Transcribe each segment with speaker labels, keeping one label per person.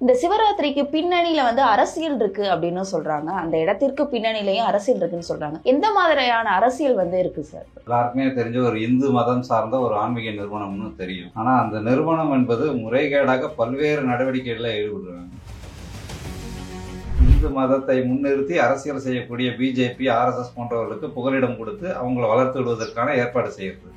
Speaker 1: இந்த சிவராத்திரிக்கு பின்னணியில அரசியல் இருக்கு அப்படின்னு சொல்றாங்க. அந்த இடத்திற்கு பின்னணியிலயும் அரசியல் இருக்குன்னு சொல்றாங்க. எந்த மாதிரியான அரசியல் இருக்கு சார்?
Speaker 2: எல்லாருக்குமே தெரிஞ்ச ஒரு இந்து மதம் சார்ந்த ஒரு ஆன்மீக நிறுவனம்னு தெரியும். ஆனா அந்த நிறுவனம் என்பது முறைகேடாக பல்வேறு நடவடிக்கைகளில் ஈடுபடுறாங்க. இந்து மதத்தை முன்னிறுத்தி அரசியல் செய்யக்கூடிய பிஜேபி, ஆர்எஸ்எஸ் போன்றவர்களுக்கு புகலிடம் கொடுத்து அவங்களை வளர்த்து விடுவதற்கான ஏற்பாடு செய்யறது.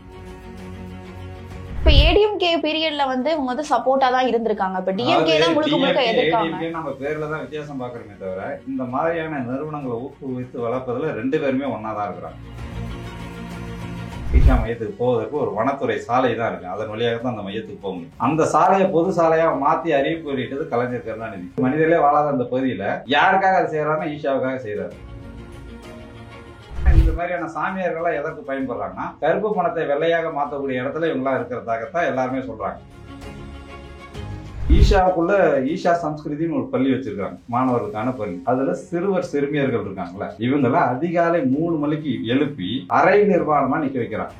Speaker 1: இப்ப ஏடிஎம்கே பீரியட்ல இவங்க சப்போர்ட்டா தான் இருந்திருக்காங்க. இப்ப டிஎம்கே தான் முழுக்க முழுக்க எதிர்க்காங்க.
Speaker 2: நம்ம பேர்ல தான் வித்தியாசம் பாக்குறோமே தவிர இந்த மாதிரியான நிறுவனங்களை ஊக்குவித்து வளர்ப்பதுல ரெண்டு பேருமே ஒன்னா தான் இருக்கிறாங்க. ஈஷா மையத்துக்கு போவதற்கு ஒரு வனத்துறை சாலை தான் இருக்கு. அதன் வழியாக தான் அந்த மையத்துக்கு போக முடியும். அந்த சாலையை பொது சாலையா மாத்தி அறிவிப்பு வெளியிட்டது கலைஞர் கருணாநிதி. மனிதர்களே வாழாத அந்த பகுதியில யாருக்காக அது செய்யறாருன்னா ஈஷாவுக்காக செய்யறாரு. இந்த மாதிரியான சாமியார்கள்லாம் எதற்கு பயன்படுறாங்கன்னா கருப்பு பணத்தை வெள்ளையாக மாற்றக்கூடிய இடத்துல இவங்களா இருக்கிறதாகத்தான் எல்லாருமே சொல்றாங்க. ஈஷாவுக்குள்ள ஈஷா சம்ஸ்கிருதின்னு ஒரு பள்ளி வச்சிருக்காங்க, மாணவர்களுக்கான பள்ளி. அதுல சிறுவர் சிறுமியர்கள் இருக்காங்களா, இவங்கள அதிகாலை 3 மணிக்கு எழுப்பி அரை நிர்வாணமா நிக்க வைக்கிறாங்க.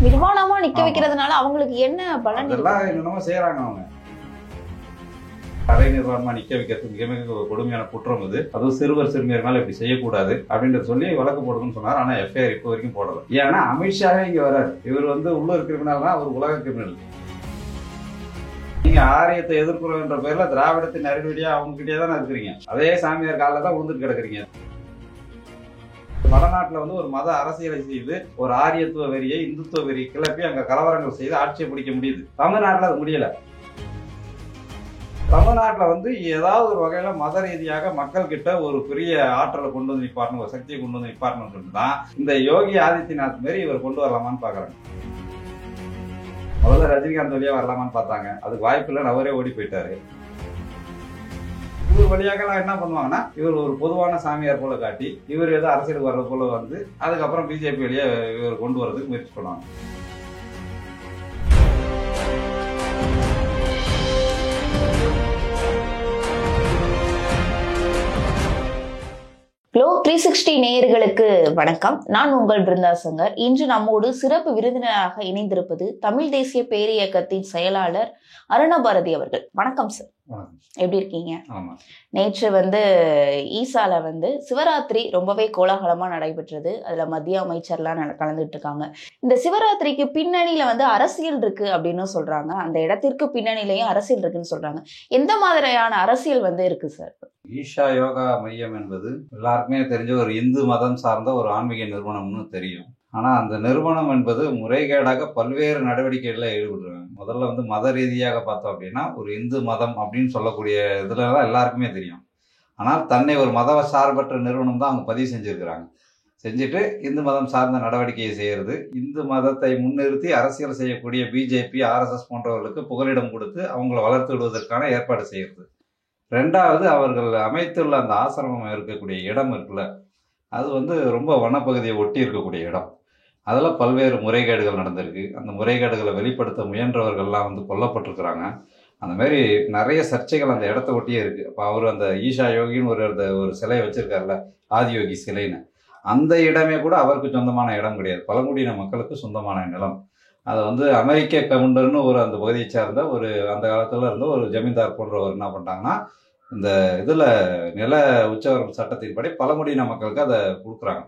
Speaker 1: நிர்வாணமா நிக்க வைக்கிறதுனால அவங்களுக்கு என்ன பலன்?
Speaker 2: அதெல்லாம் என்னென்னமோ செய்யறாங்க. அவங்க அரை நிர்வாணமா நிக்க வைக்கிறது மிக மிக கொடுமையான குற்றம். அதுவும் சிறுவர் சிறுமியர்களால் இப்படி செய்யக்கூடாது அப்படின்னு சொல்லி வழக்கு போடுதுன்னு சொன்னார். ஆனா எஃப்ஐஆர் இப்போ வரைக்கும் போடல. ஏன்னா அமித்ஷாவே இங்க வராரு. இவர் உள்ளூர் கிரிமினல் தான், அவர் உலக கிரிமினல். நீங்க ஆரியத்தை எதிர்க்கிறோன்ற பேர்ல திராவிடத்தின் அறிவடியா அவங்க கிட்டே தானே இருக்கிறீங்க. அதே சாமியார் காலில் தான் விழுந்துட்டு கிடக்குறீங்க. வடநாட்டுல ஒரு மத அரசியலை செய்து ஒரு ஆரியத்துவ வெறியை, இந்துத்துவ வெறியை கிளப்பி அங்க கலவரங்கள் செய்து ஆட்சியை பிடிக்க முடியுது. தமிழ்நாட்டுல அது முடியல. தமிழ்நாட்டில் ஏதாவது ஒரு வகையில மத ரீதியாக மக்கள் கிட்ட ஒரு பெரிய ஆற்றலை கொண்டு வந்து நிப்பாட்டணும், ஒரு சக்தியை கொண்டு வந்து நிப்பாட்டணும்னு சொல்லிட்டு தான் இந்த யோகி ஆதித்யநாத் மாரி இவர் கொண்டு வரலாமான்னு பாக்குறாங்க. முதல்ல ரஜினிகாந்த் வழியா வரலாமான்னு பார்த்தாங்க. அதுக்கு வாய்ப்பு இல்லைன்னு அவரே ஓடி போயிட்டாரு. இவர் வழியாக என்ன பண்ணுவாங்கன்னா இவர் ஒரு பொதுவான சாமியார் போல காட்டி இவர் ஏதோ அரசியலுக்கு வர்றது போல அதுக்கப்புறம் பிஜேபி வழியா இவர் கொண்டு வரதுக்கு முயற்சி பண்ணுவாங்க.
Speaker 1: Globe 360 நேயர்களுக்கு வணக்கம். நான் உங்கள் பிருந்தா சங்கர். இன்று நம்மோடு சிறப்பு விருந்தினராக இணைந்திருப்பது தமிழ் தேசிய பேரியக்கத்தின் செயலாளர் அருணபாரதி அவர்கள். வணக்கம் சார், எப்படி இருக்கீங்க? நேற்று ஈசால சிவராத்திரி ரொம்பவே கோலாகலமா நடைபெற்றது. அதுல மத்திய அமைச்சர்லாம் கலந்துட்டு இருக்காங்க. இந்த சிவராத்திரிக்கு பின்னணியில அரசியல் இருக்கு அப்படின்னு சொல்றாங்க. அந்த இடத்திற்கு பின்னணியிலையும் அரசியல் இருக்குன்னு சொல்றாங்க. எந்த மாதிரியான அரசியல் இருக்கு சார்?
Speaker 2: ஈஷா யோகா மையம் என்பது எல்லாருக்குமே தெரிஞ்ச ஒரு இந்து மதம் சார்ந்த ஒரு ஆன்மீக நிறுவனம்னு தெரியும். ஆனா அந்த நிறுவனம் என்பது முறைகேடாக பல்வேறு நடவடிக்கைகளில் ஈடுபடுறாங்க. முதல்ல மத ரீதியாக பார்த்தோம் அப்படின்னா ஒரு இந்து மதம் அப்படின்னு சொல்லக்கூடிய இதுலதான் எல்லாருக்குமே தெரியும். ஆனால் தன்னை ஒரு மத சார்பற்ற நிறுவனம் தான் அவங்க பதிவு செஞ்சிருக்கிறாங்க. செஞ்சுட்டு இந்து மதம் சார்ந்த நடவடிக்கையை செய்யறது, இந்து மதத்தை முன்னிறுத்தி அரசியல் செய்யக்கூடிய பிஜேபி, ஆர்எஸ்எஸ் போன்றவர்களுக்கு புகலிடம் கொடுத்து அவங்களை வளர்த்து விடுவதற்கான ஏற்பாடு செய்யறது. ரெண்டாவது, அவர்கள் அமைத்துள்ள அந்த ஆசிரமம் இருக்கக்கூடிய இடம் இருக்குல்ல, அது ரொம்ப வனப்பகுதியை ஒட்டி இருக்கக்கூடிய இடம். அதில் பல்வேறு முறைகேடுகள் நடந்திருக்கு. அந்த முறைகேடுகளை வெளிப்படுத்த முயன்றவர்கள்லாம் கொல்லப்பட்டிருக்கிறாங்க. அந்த மாதிரி நிறைய சர்ச்சைகள் அந்த இடத்த ஒட்டியே இருக்கு. அப்போ அவர் அந்த ஈஷா யோகின்னு ஒரு சிலை வச்சிருக்காருல்ல, ஆதியோகி சிலைன்னு, அந்த இடமே கூட அவருக்கு சொந்தமான இடம் கிடையாது. பழங்குடியின மக்களுக்கு சொந்தமான நிலம். அதை அமெரிக்க கவுண்டர்னு அந்த பகுதியை சார்ந்த அந்த காலத்துல இருந்த ஒரு ஜமீன்தார் போன்றவர் என்ன பண்ணிட்டாங்கன்னா இந்த இதுல நில உச்சவரம் சட்டத்தின்படி பழங்குடியின மக்களுக்கு அதை கொடுக்குறாங்க.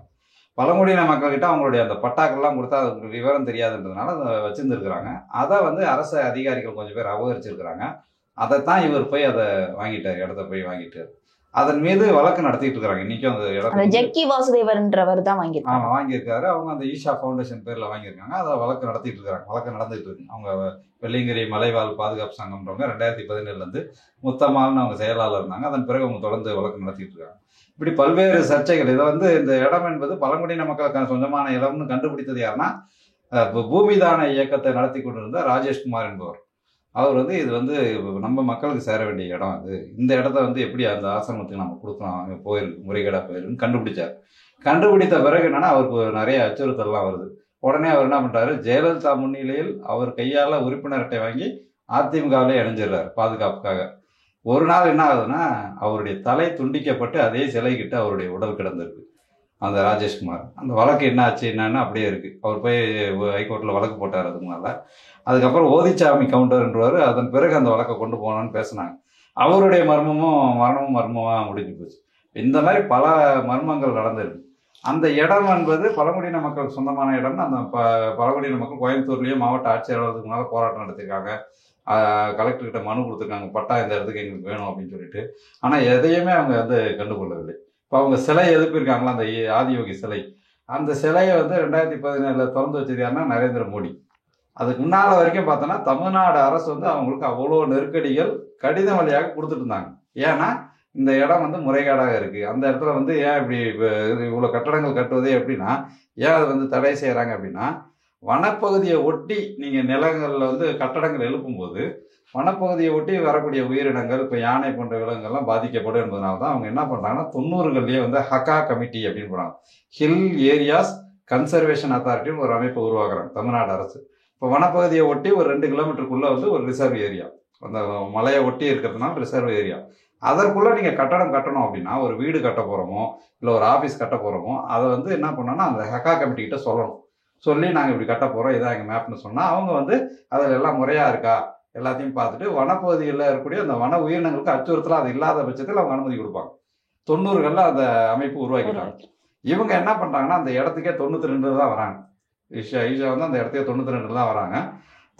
Speaker 2: பழங்குடியின மக்கள்கிட்ட அவங்களுடைய அந்த பட்டாக்கள்லாம் கொடுத்தா அதுக்கு விவரம் தெரியாதுன்றதுனால அதை வச்சிருந்துருக்குறாங்க. அதை அரசு அதிகாரிகள் கொஞ்சம் பேர் அபகரிச்சிருக்கிறாங்க. அதைத்தான் இவர் போய் அதை வாங்கிட்டார், இடத்த போய் வாங்கிட்டார். அதன் மீது வழக்கு நடத்திட்டு இருக்காங்க. இன்னைக்கும் அந்த இடம்
Speaker 1: ஜக்கி வாசுதேவர்ன்றவர் தான் வாங்கியிருக்காரு.
Speaker 2: அவங்க அந்த ஈஷா ஃபவுண்டேஷன் பேர்ல வாங்கியிருக்காங்க. அதை வழக்கு நடத்திட்டு இருக்காங்க. வழக்கு நடந்துட்டு இருக்கு. அவங்க வெள்ளியங்கிரி மலைவாழ் பாதுகாப்பு சங்கம்ன்றவங்க 2017 முத்தமால்னு அவங்க செயலாளர் இருந்தாங்க. அதன் பிறகு அவங்க தொடர்ந்து வழக்கு நடத்திட்டு இருக்காங்க. இப்படி பல்வேறு சர்ச்சைகள். இதை இந்த இடம் என்பது பழங்குடியின மக்களுக்கான சொந்தமான இடம்னு கண்டுபிடித்தது யாருன்னா பூமிதான இயக்கத்தை நடத்தி கொண்டிருந்த ராஜேஷ்குமார் என்பவர். அவர் இது நம்ம மக்களுக்கு சேர வேண்டிய இடம், இந்த இடத்த எப்படி அந்த ஆசிரமத்துக்கு நம்ம கொடுக்கலாம், போயிருக்கு, முறைகேடா போயிருக்குன்னு கண்டுபிடிச்சார். கண்டுபிடித்த பிறகு என்னன்னா அவருக்கு நிறைய அச்சுறுத்தல்லாம் வருது. உடனே அவர் என்ன பண்றாரு, ஜெயலலிதா முன்னிலையில் அவர் கையால உறுப்பினர் அட்டை வாங்கி அதிமுகவிலே இணைஞ்சிடுறாரு பாதுகாப்புக்காக. ஒரு நாள் என்ன ஆகுதுன்னா அவருடைய தலை துண்டிக்கப்பட்டு அதே சிலை கிட்ட அவருடைய உடல் கிடந்திருக்கு. அந்த ராஜேஷ்குமார். அந்த வழக்கு என்ன ஆச்சு என்னன்னு அப்படியே இருக்குது. அவர் போய் ஹைகோர்ட்டில் வழக்கு போட்டார் அதுக்கு மேலே. அதுக்கப்புறம் ஓதிச்சாமி கவுண்டர்ன்றவர் அதன் பிறகு அந்த வழக்கை கொண்டு போகணும்னு பேசினாங்க. அவருடைய மரணமும் மர்மமாக முடிஞ்சு போச்சு. இந்த மாதிரி பல மர்மங்கள் நடந்திருக்கு. அந்த இடம் என்பது பழங்குடியின மக்களுக்கு சொந்தமான இடம்னு அந்த பழங்குடியின மக்கள் கோயம்புத்தூர்லேயும் மாவட்ட ஆட்சியர் அலுவலகத்துக்கு மேலே போராட்டம் நடத்திருக்காங்க. கலெக்டர்கிட்ட மனு கொடுத்துருக்காங்க, பட்டா இந்த இடத்துக்கு எங்களுக்கு வேணும் அப்படின்னு சொல்லிட்டு. ஆனால் எதையுமே அவங்க வந்து கண்டுகொள்ளவில்லை. இப்போ அவங்க சிலை எழுப்பியிருக்காங்களா, அந்த ஆதியோகி சிலை, அந்த சிலையை வந்து 2017 திறந்து வச்சது யாருன்னா நரேந்திர மோடி. அதுக்கு முன்னால் வரைக்கும் பார்த்தோன்னா தமிழ்நாடு அரசு வந்து அவங்களுக்கு அவ்வளோ நெருக்கடிகள் கடிதம் வழியாக கொடுத்துட்டு இருந்தாங்க. ஏன்னா இந்த இடம் வந்து முறைகேடாக இருக்குது, அந்த இடத்துல வந்து ஏன் இப்படி இவ்வளோ கட்டடங்கள் கட்டுவதே எப்படின்னா ஏன் அதை வந்து தடை செய்கிறாங்க அப்படின்னா, வனப்பகுதியை ஒட்டி நீங்கள் நிலங்களில் வந்து கட்டடங்கள் எழுப்பும்போது வனப்பகுதியை ஒட்டி வரக்கூடிய உயிரினங்கள், இப்போ யானை போன்ற விலங்குகள்லாம் பாதிக்கப்படும் என்பதனால தான் அவங்க என்ன பண்ணுறாங்கன்னா 90களிலேயே வந்து ஹக்கா கமிட்டி அப்படின்னு போகிறாங்க. ஹில் ஏரியாஸ் கன்சர்வேஷன் அத்தாரிட்டின்னு ஒரு அமைப்பை உருவாக்குறாங்க தமிழ்நாடு அரசு. இப்போ வனப்பகுதியை ஒட்டி ஒரு 2 கிலோமீட்டருக்குள்ளே வந்து ஒரு ரிசர்வ் ஏரியா, அந்த மலையை ஒட்டி இருக்கிறதுனால ரிசர்வ் ஏரியா, அதற்குள்ளே நீங்கள் கட்டடம் கட்டணும் அப்படின்னா, ஒரு வீடு கட்ட போகிறோமோ இல்லை ஒரு ஆஃபீஸ் கட்ட போகிறோமோ அதை வந்து என்ன பண்ணோன்னா அந்த ஹக்கா கமிட்டிக்கிட்ட சொல்லணும். சொல்லி நாங்கள் இப்படி கட்ட போகிறோம், இதான் எங்கள் மேப்னு சொன்னால் அவங்க வந்து அதில் எல்லாம் முறையாக இருக்கா எல்லாத்தையும் பார்த்துட்டு வனப்பகுதியில் இருக்கக்கூடிய அந்த வன உயிரினங்களுக்கு அச்சுறுத்தலாம் அது இல்லாத பட்சத்தில் அவங்க அனுமதி கொடுப்பாங்க. 90களில் அந்த அமைப்பு உருவாக்கிட்டாங்க. இவங்க என்ன பண்ணுறாங்கன்னா அந்த இடத்துக்கே 92 தான் வராங்க. ஈஷா வந்து அந்த இடத்துக்கே 92 தான் வராங்க.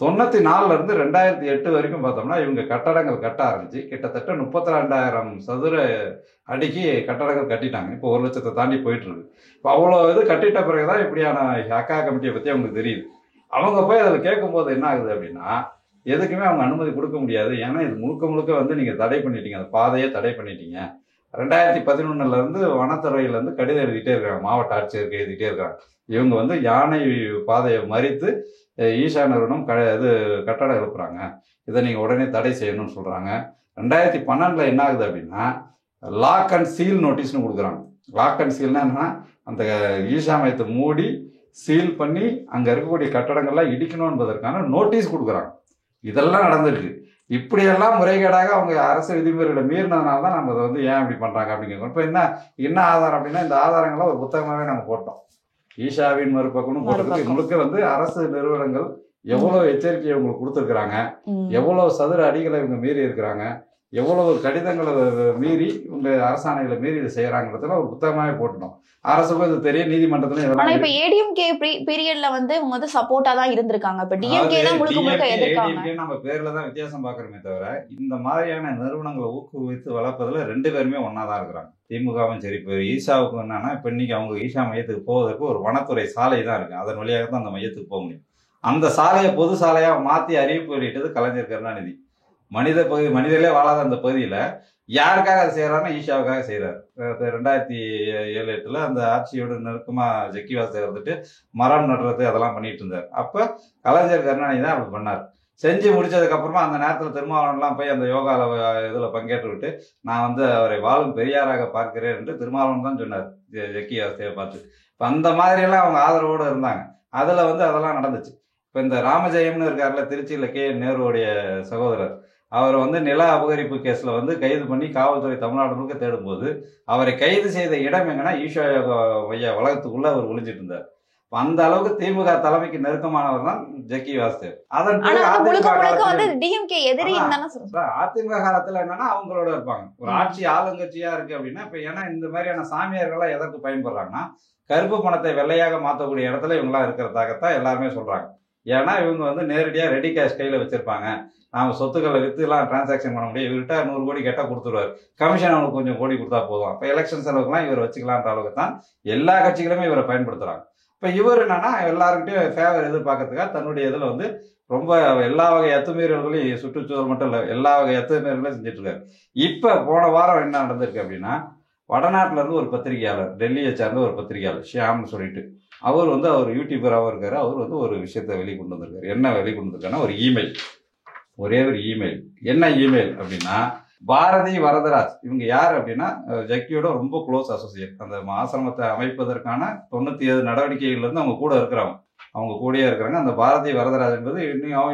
Speaker 2: 94லேருந்து 2008 வரைக்கும் பார்த்தோம்னா இவங்க கட்டடங்கள் கட்ட ஆரம்பிச்சு கிட்டத்தட்ட 32,000 சதுர அடிக்கு கட்டடங்கள் கட்டிட்டாங்க. இப்போ 1 லட்சத்தை தாண்டி போயிட்டு இருக்கு. இப்போ அவ்வளோ இது கட்டிட்ட பிறகுதான் இப்படியான ஹக்கா கமிட்டியை பற்றி அவங்களுக்கு தெரியுது. அவங்க போய் அதில் கேட்கும்போது என்ன ஆகுது அப்படின்னா, எதுக்குமே அவங்க அனுமதி கொடுக்க முடியாது. ஏன்னா இது முழுக்க வந்து நீங்கள் தடை பண்ணிட்டீங்க, அந்த பாதையை தடை பண்ணிட்டீங்க. 2011லேருந்து வனத்துறையிலேருந்து கடிதம் எழுதிட்டே இருக்காங்க, மாவட்ட ஆட்சியருக்கு எழுதிட்டே இருக்காங்க. இவங்க வந்து யானை பாதையை மறித்து ஈஷா நிறுவனம் இது கட்டடம் எழுப்புறாங்க, இதை நீங்கள் உடனே தடை செய்யணும்னு சொல்கிறாங்க. 2012 என்ன ஆகுது அப்படின்னா லாக் அண்ட் சீல் நோட்டீஸ்னு கொடுக்குறாங்க. லாக் அண்ட் சீல்னா என்னன்னா, அந்த ஈஷா மையத்தை மூடி சீல் பண்ணி அங்கே இருக்கக்கூடிய கட்டடங்கள்லாம் இடிக்கணும் என்பதற்கான நோட்டீஸ் கொடுக்குறாங்க. இதெல்லாம் நடந்திருக்கு. இப்படியெல்லாம் முறைகேடாக அவங்க அரசு விதிமுறைகளை மீறினதுனால தான் நம்ம அதை வந்து ஏன் இப்படி பண்ணுறாங்க அப்படிங்கிறோம். இப்போ என்ன ஆதாரம் அப்படின்னா, இந்த ஆதாரங்களை ஒரு புத்தகமாகவே நம்ம போட்டோம். ஈஷாவின் மறுபக்கம்னு போட்டதுக்கு முழுக்க வந்து அரசு நிறுவனங்கள் எவ்வளவு எச்சரிக்கையை உங்களுக்கு கொடுத்துருக்குறாங்க, எவ்வளவு சதுர அடிகளை இவங்க மீறி இருக்கிறாங்க, எவ்வளவு கடிதங்களை மீறி இவங்க அரசாணைகளை மீறி இதை செய்யறாங்கிறதுல ஒரு புத்தகமாவே போட்டோம். அரசுக்கும் இது தெரியும், நீதிமன்றத்துல.
Speaker 1: ஆனா இப்ப ஏடிஎம்கே பீரியட்ல வந்து இவங்க வந்து சப்போர்ட்டா தான் இருந்திருக்காங்க. இப்ப டிஎம்கே தான் முழுக்க எதிர்க்காங்க.
Speaker 2: நம்ம பேர்ல தான் வித்தியாசம் பாக்குறோமே தவிர இந்த மாதிரியான நிறுவனங்களை ஊக்குவித்து வளர்ப்பதுல 2 பேருமே ஒன்னாதான் இருக்கிறாங்க. திமுகவும் சரி. இப்போ ஈஷாவுக்கு என்னன்னா, இப்ப இன்னைக்கு அவங்க ஈஷா மையத்துக்கு போவதற்கு ஒரு வனத்துறை சாலை தான் இருக்கு, அதன் வழியாக தான் அந்த மையத்துக்கு போக முடியும். அந்த சாலையை பொது சாலையா மாத்தி அறிவிப்பு வெளியிட்டது கலைஞர் கருணாநிதி. மனிதர்களே வாழாத அந்த பகுதியில யாருக்காக அதை செய்யறாருன்னா ஈஷாவுக்காக செய்யறாரு. 2007-8 அந்த ஆட்சியோட நெருக்கமா ஜக்கிவாசை இருந்துட்டு மரம் நடுறது அதெல்லாம் பண்ணிட்டு இருந்தார். அப்ப கலைஞர் கருணாநிதி தான் அப்படி பண்ணார். செஞ்சு முடிச்சதுக்கு அப்புறமா அந்த நேரத்தில் திருமாவளவன்லாம் போய் அந்த யோகா இதில் பங்கேற்று விட்டு நான் வந்து அவரை வாழும் பெரியாராக பார்க்கிறேன் என்று திருமாவளவன் தான் சொன்னார் ஜக்கிவாசையை பார்த்து. இப்போ அந்த மாதிரியெல்லாம் அவங்க ஆதரவோடு இருந்தாங்க. அதில் வந்து அதெல்லாம் நடந்துச்சு. இப்போ இந்த ராமஜெயம்னு இருக்காருல, திருச்சியில் KN நேருடைய சகோதரர், அவர் வந்து நில அபகரிப்பு கேஸில் வந்து கைது பண்ணி காவல்துறை தமிழ்நாடு முழுக்க தேடும்போது அவரை கைது செய்த இடம் எங்கன்னா ஈஷா மைய வளாகத்துக்குள்ள அவர் ஒளிஞ்சிட்டு இருந்தார். அந்த அளவுக்கு திமுக தலைமைக்கு நெருக்கமானவர் தான் ஜக்கி வாசுதேவ். அதன் அதிமுக காலத்துல என்னன்னா அவங்களோட இருப்பாங்க. ஒரு ஆட்சி ஆளுங்கட்சியா இருக்கு அப்படின்னா இப்ப ஏன்னா இந்த மாதிரியான சாமியார்கள்லாம் எதற்கு பயன்படுறாங்கன்னா, கருப்பு பணத்தை வெள்ளையாக மாற்றக்கூடிய இடத்துல இவங்கெல்லாம் இருக்கிறதாகத்தான் எல்லாருமே சொல்றாங்க. ஏன்னா இவங்க வந்து நேரடியா ரெடி கேஷ் கையில வச்சிருப்பாங்க. நாம சொத்துக்களை வித்துலாம் டிரான்சாக்ஷன் பண்ண முடியும். இவர்கிட்ட 100 கோடி கேட்டா கொடுத்துருவாரு, கமிஷன் அவனுக்கு கொஞ்சம் கோடி கொடுத்தா போதும், இப்போ எலெக்ஷன் செலவுக்குலாம் இவர் வச்சுக்கலான்ற அளவுக்கு தான் எல்லா கட்சிகளுமே இவரை பயன்படுத்துறாங்க. இப்போ இவர் என்னன்னா எல்லாருக்கிட்டையும் ஃபேவர் எதிர்பார்க்கறதுக்காக தன்னுடைய இதில் வந்து ரொம்ப எல்லா வகை அத்துமீறல்களையும், சுற்றுச்சூழல் மட்டும் இல்லை எல்லா வகை அத்துமீறல்களையும் செஞ்சுட்டு இருக்காரு. இப்போ போன வாரம் என்ன நடந்திருக்கு அப்படின்னா, வடநாட்டில இருந்து ஒரு பத்திரிகையாளர், டெல்லியை சார்ந்த ஒரு பத்திரிகையாளர் ஷியாம்னு சொல்லிட்டு, அவர் வந்து அவர் யூடியூபராகவும் இருக்காரு. அவர் வந்து ஒரு விஷயத்தை வெளிக்கொண்டு வந்திருக்காரு. என்ன வெளிக்கொண்டு வந்திருக்காருன்னா ஒரு இமெயில், ஒரே ஒரு இமெயில். என்ன இமெயில் அப்படின்னா, பாரதி வரதராஜ் இவங்க யார் அப்படின்னா ஜக்கியோட ரொம்ப க்ளோஸ் அசோசியேட். அந்த ஆசிரமத்தை அமைப்பதற்கான 97 நடவடிக்கைகள்ல இருந்து அவங்க கூட இருக்கிறாங்க, அவங்க கூடயே இருக்கிறாங்க. அந்த பாரதி வரதராஜ் என்பது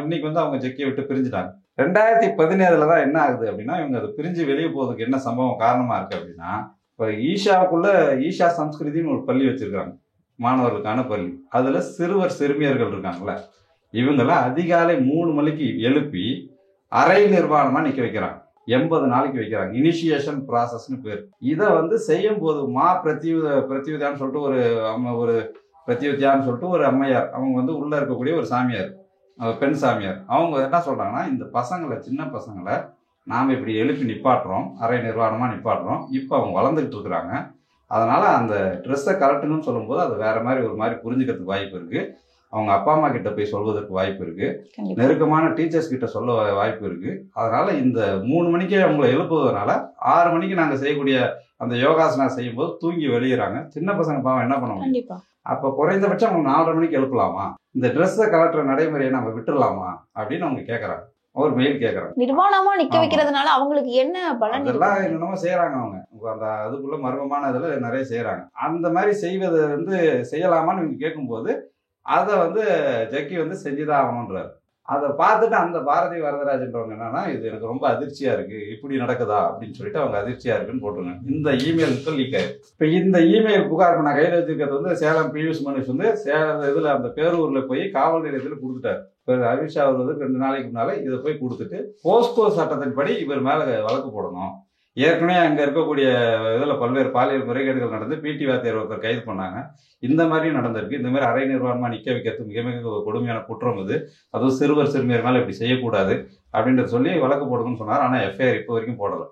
Speaker 2: இன்னைக்கு வந்து அவங்க ஜக்கியை விட்டு பிரிஞ்சுட்டாங்க. 2017 தான் என்ன ஆகுது அப்படின்னா, இவங்க அதை பிரிஞ்சு வெளியே போவதுக்கு என்ன சம்பவம் காரணமா இருக்கு அப்படின்னா, இப்போ ஈஷாவுக்குள்ள ஈஷா சம்ஸ்கிருதின்னு ஒரு பள்ளி வச்சிருக்காங்க, மாணவர்களுக்கான பள்ளி. அதுல சிறுவர் சிறுமியர்கள் இருக்காங்கல்ல, இவங்கெல்லாம் அதிகாலை 3 மணிக்கு எழுப்பி அரை நிர்வாணமா நிக்க வைக்கிறாங்க. 80 நாளைக்கு வைக்கிறாங்க. இனிஷியேஷன் ப்ராசஸ்னு பேர். இதை வந்து செய்யும் போது பிரத்யுதான்னு சொல்லிட்டு ஒரு பிரத்யுத்தியான்னு சொல்லிட்டு ஒரு அம்மையார், அவங்க வந்து உள்ள இருக்கக்கூடிய ஒரு சாமியார், பெண் சாமியார், அவங்க என்ன சொல்றாங்கன்னா, இந்த பசங்களை, சின்ன பசங்களை நாம் இப்படி எழுப்பி நிப்பாட்டுறோம், அரை நிர்வாணமாக நிப்பாட்டுறோம். இப்போ அவங்க வளர்ந்துக்கிட்டு இருக்கிறாங்க. அதனால் அந்த ட்ரெஸ்ஸை கரெக்டுன்னு சொல்லும்போது அது வேறு மாதிரி ஒரு மாதிரி புரிஞ்சுக்கிறதுக்கு வாய்ப்பு இருக்குது. அவங்க அப்பா அம்மா கிட்ட போய் சொல்வதற்கு வாய்ப்பு இருக்குது. நெருக்கமான டீச்சர்ஸ் கிட்ட சொல்ல வாய்ப்பு இருக்குது. அதனால் இந்த 3 மணிக்கே அவங்களை எழுப்புவதனால 6 மணிக்கு நாங்கள் செய்யக்கூடிய அந்த யோகாசனா செய்யும்போது தூங்கி வெளியேறாங்க. சின்ன பசங்க பாவம் என்ன பண்ண முடியும்? அப்போ குறைந்தபட்சம் அவங்க 4:30 மணிக்கு எழுப்பலாமா? இந்த ட்ரெஸ்ஸை கலட்டுற நடைமுறையை நம்ம விட்டுடலாமா அப்படின்னு அவங்க கேட்குறாங்க. ஒரு மெயில் கேட்கறாங்க.
Speaker 1: நிர்வாணமா நிக்க வைக்கிறதுனால அவங்களுக்கு என்ன பலன்?
Speaker 2: அதெல்லாம் என்னென்னமோ செய்யறாங்க அவங்க. அந்த அதுக்குள்ள மர்மமான இதுல நிறைய செய்யறாங்க. அந்த மாதிரி செய்வதை வந்து செய்யலாமான்னு இவங்க கேட்கும்போது அதை வந்து ஜக்கி வந்து செஞ்சுதான் ஆகணுன்றாரு. அதை பார்த்துட்டு அந்த பாரதி வரதராஜன்றவங்க என்னன்னா, இது எனக்கு ரொம்ப அதிர்ச்சியா இருக்கு, இப்படி நடக்குதா அப்படின்னு சொல்லிட்டு அவங்க அதிர்ச்சியா இருக்குன்னு போட்டுருங்க. இந்த இமெயில் லீக் ஆயிருக்கு. இப்ப இந்த இமெயில் புகார் நான் கையில் வச்சிருக்கிறது வந்து சேலம் பியூஷ் மனுஷ் வந்து சேலம் இதுல அந்த பேரூர்ல போய் காவல் நிலையத்தில் கொடுத்துட்டாரு. அமித்ஷா வருவதற்கு 2 நாளைக்கு முன்னால இதை போய் கொடுத்துட்டு போஸ்கோ சட்டத்தின்படி இவர் மேல வழக்கு போடணும். ஏற்கனவே அங்க இருக்கக்கூடிய இதுல பல்வேறு பாலியல் முறைகேடுகள் நடந்து பிடி வாத்தியார் ஒருத்தர் கைது பண்ணாங்க. இந்த மாதிரியும் நடந்திருக்கு. இந்த மாதிரி அரை நிர்வாணமா நிக்க வைக்கிறது மிக மிக கொடுமையான குற்றம் இது. அதுவும் சிறுவர் சிறுமியர் மேல இப்படி செய்யக்கூடாது அப்படின்றத சொல்லி வழக்கு போடுங்கன்னு சொன்னார். ஆனா எஃப்ஐஆர் இப்போ வரைக்கும் போடல.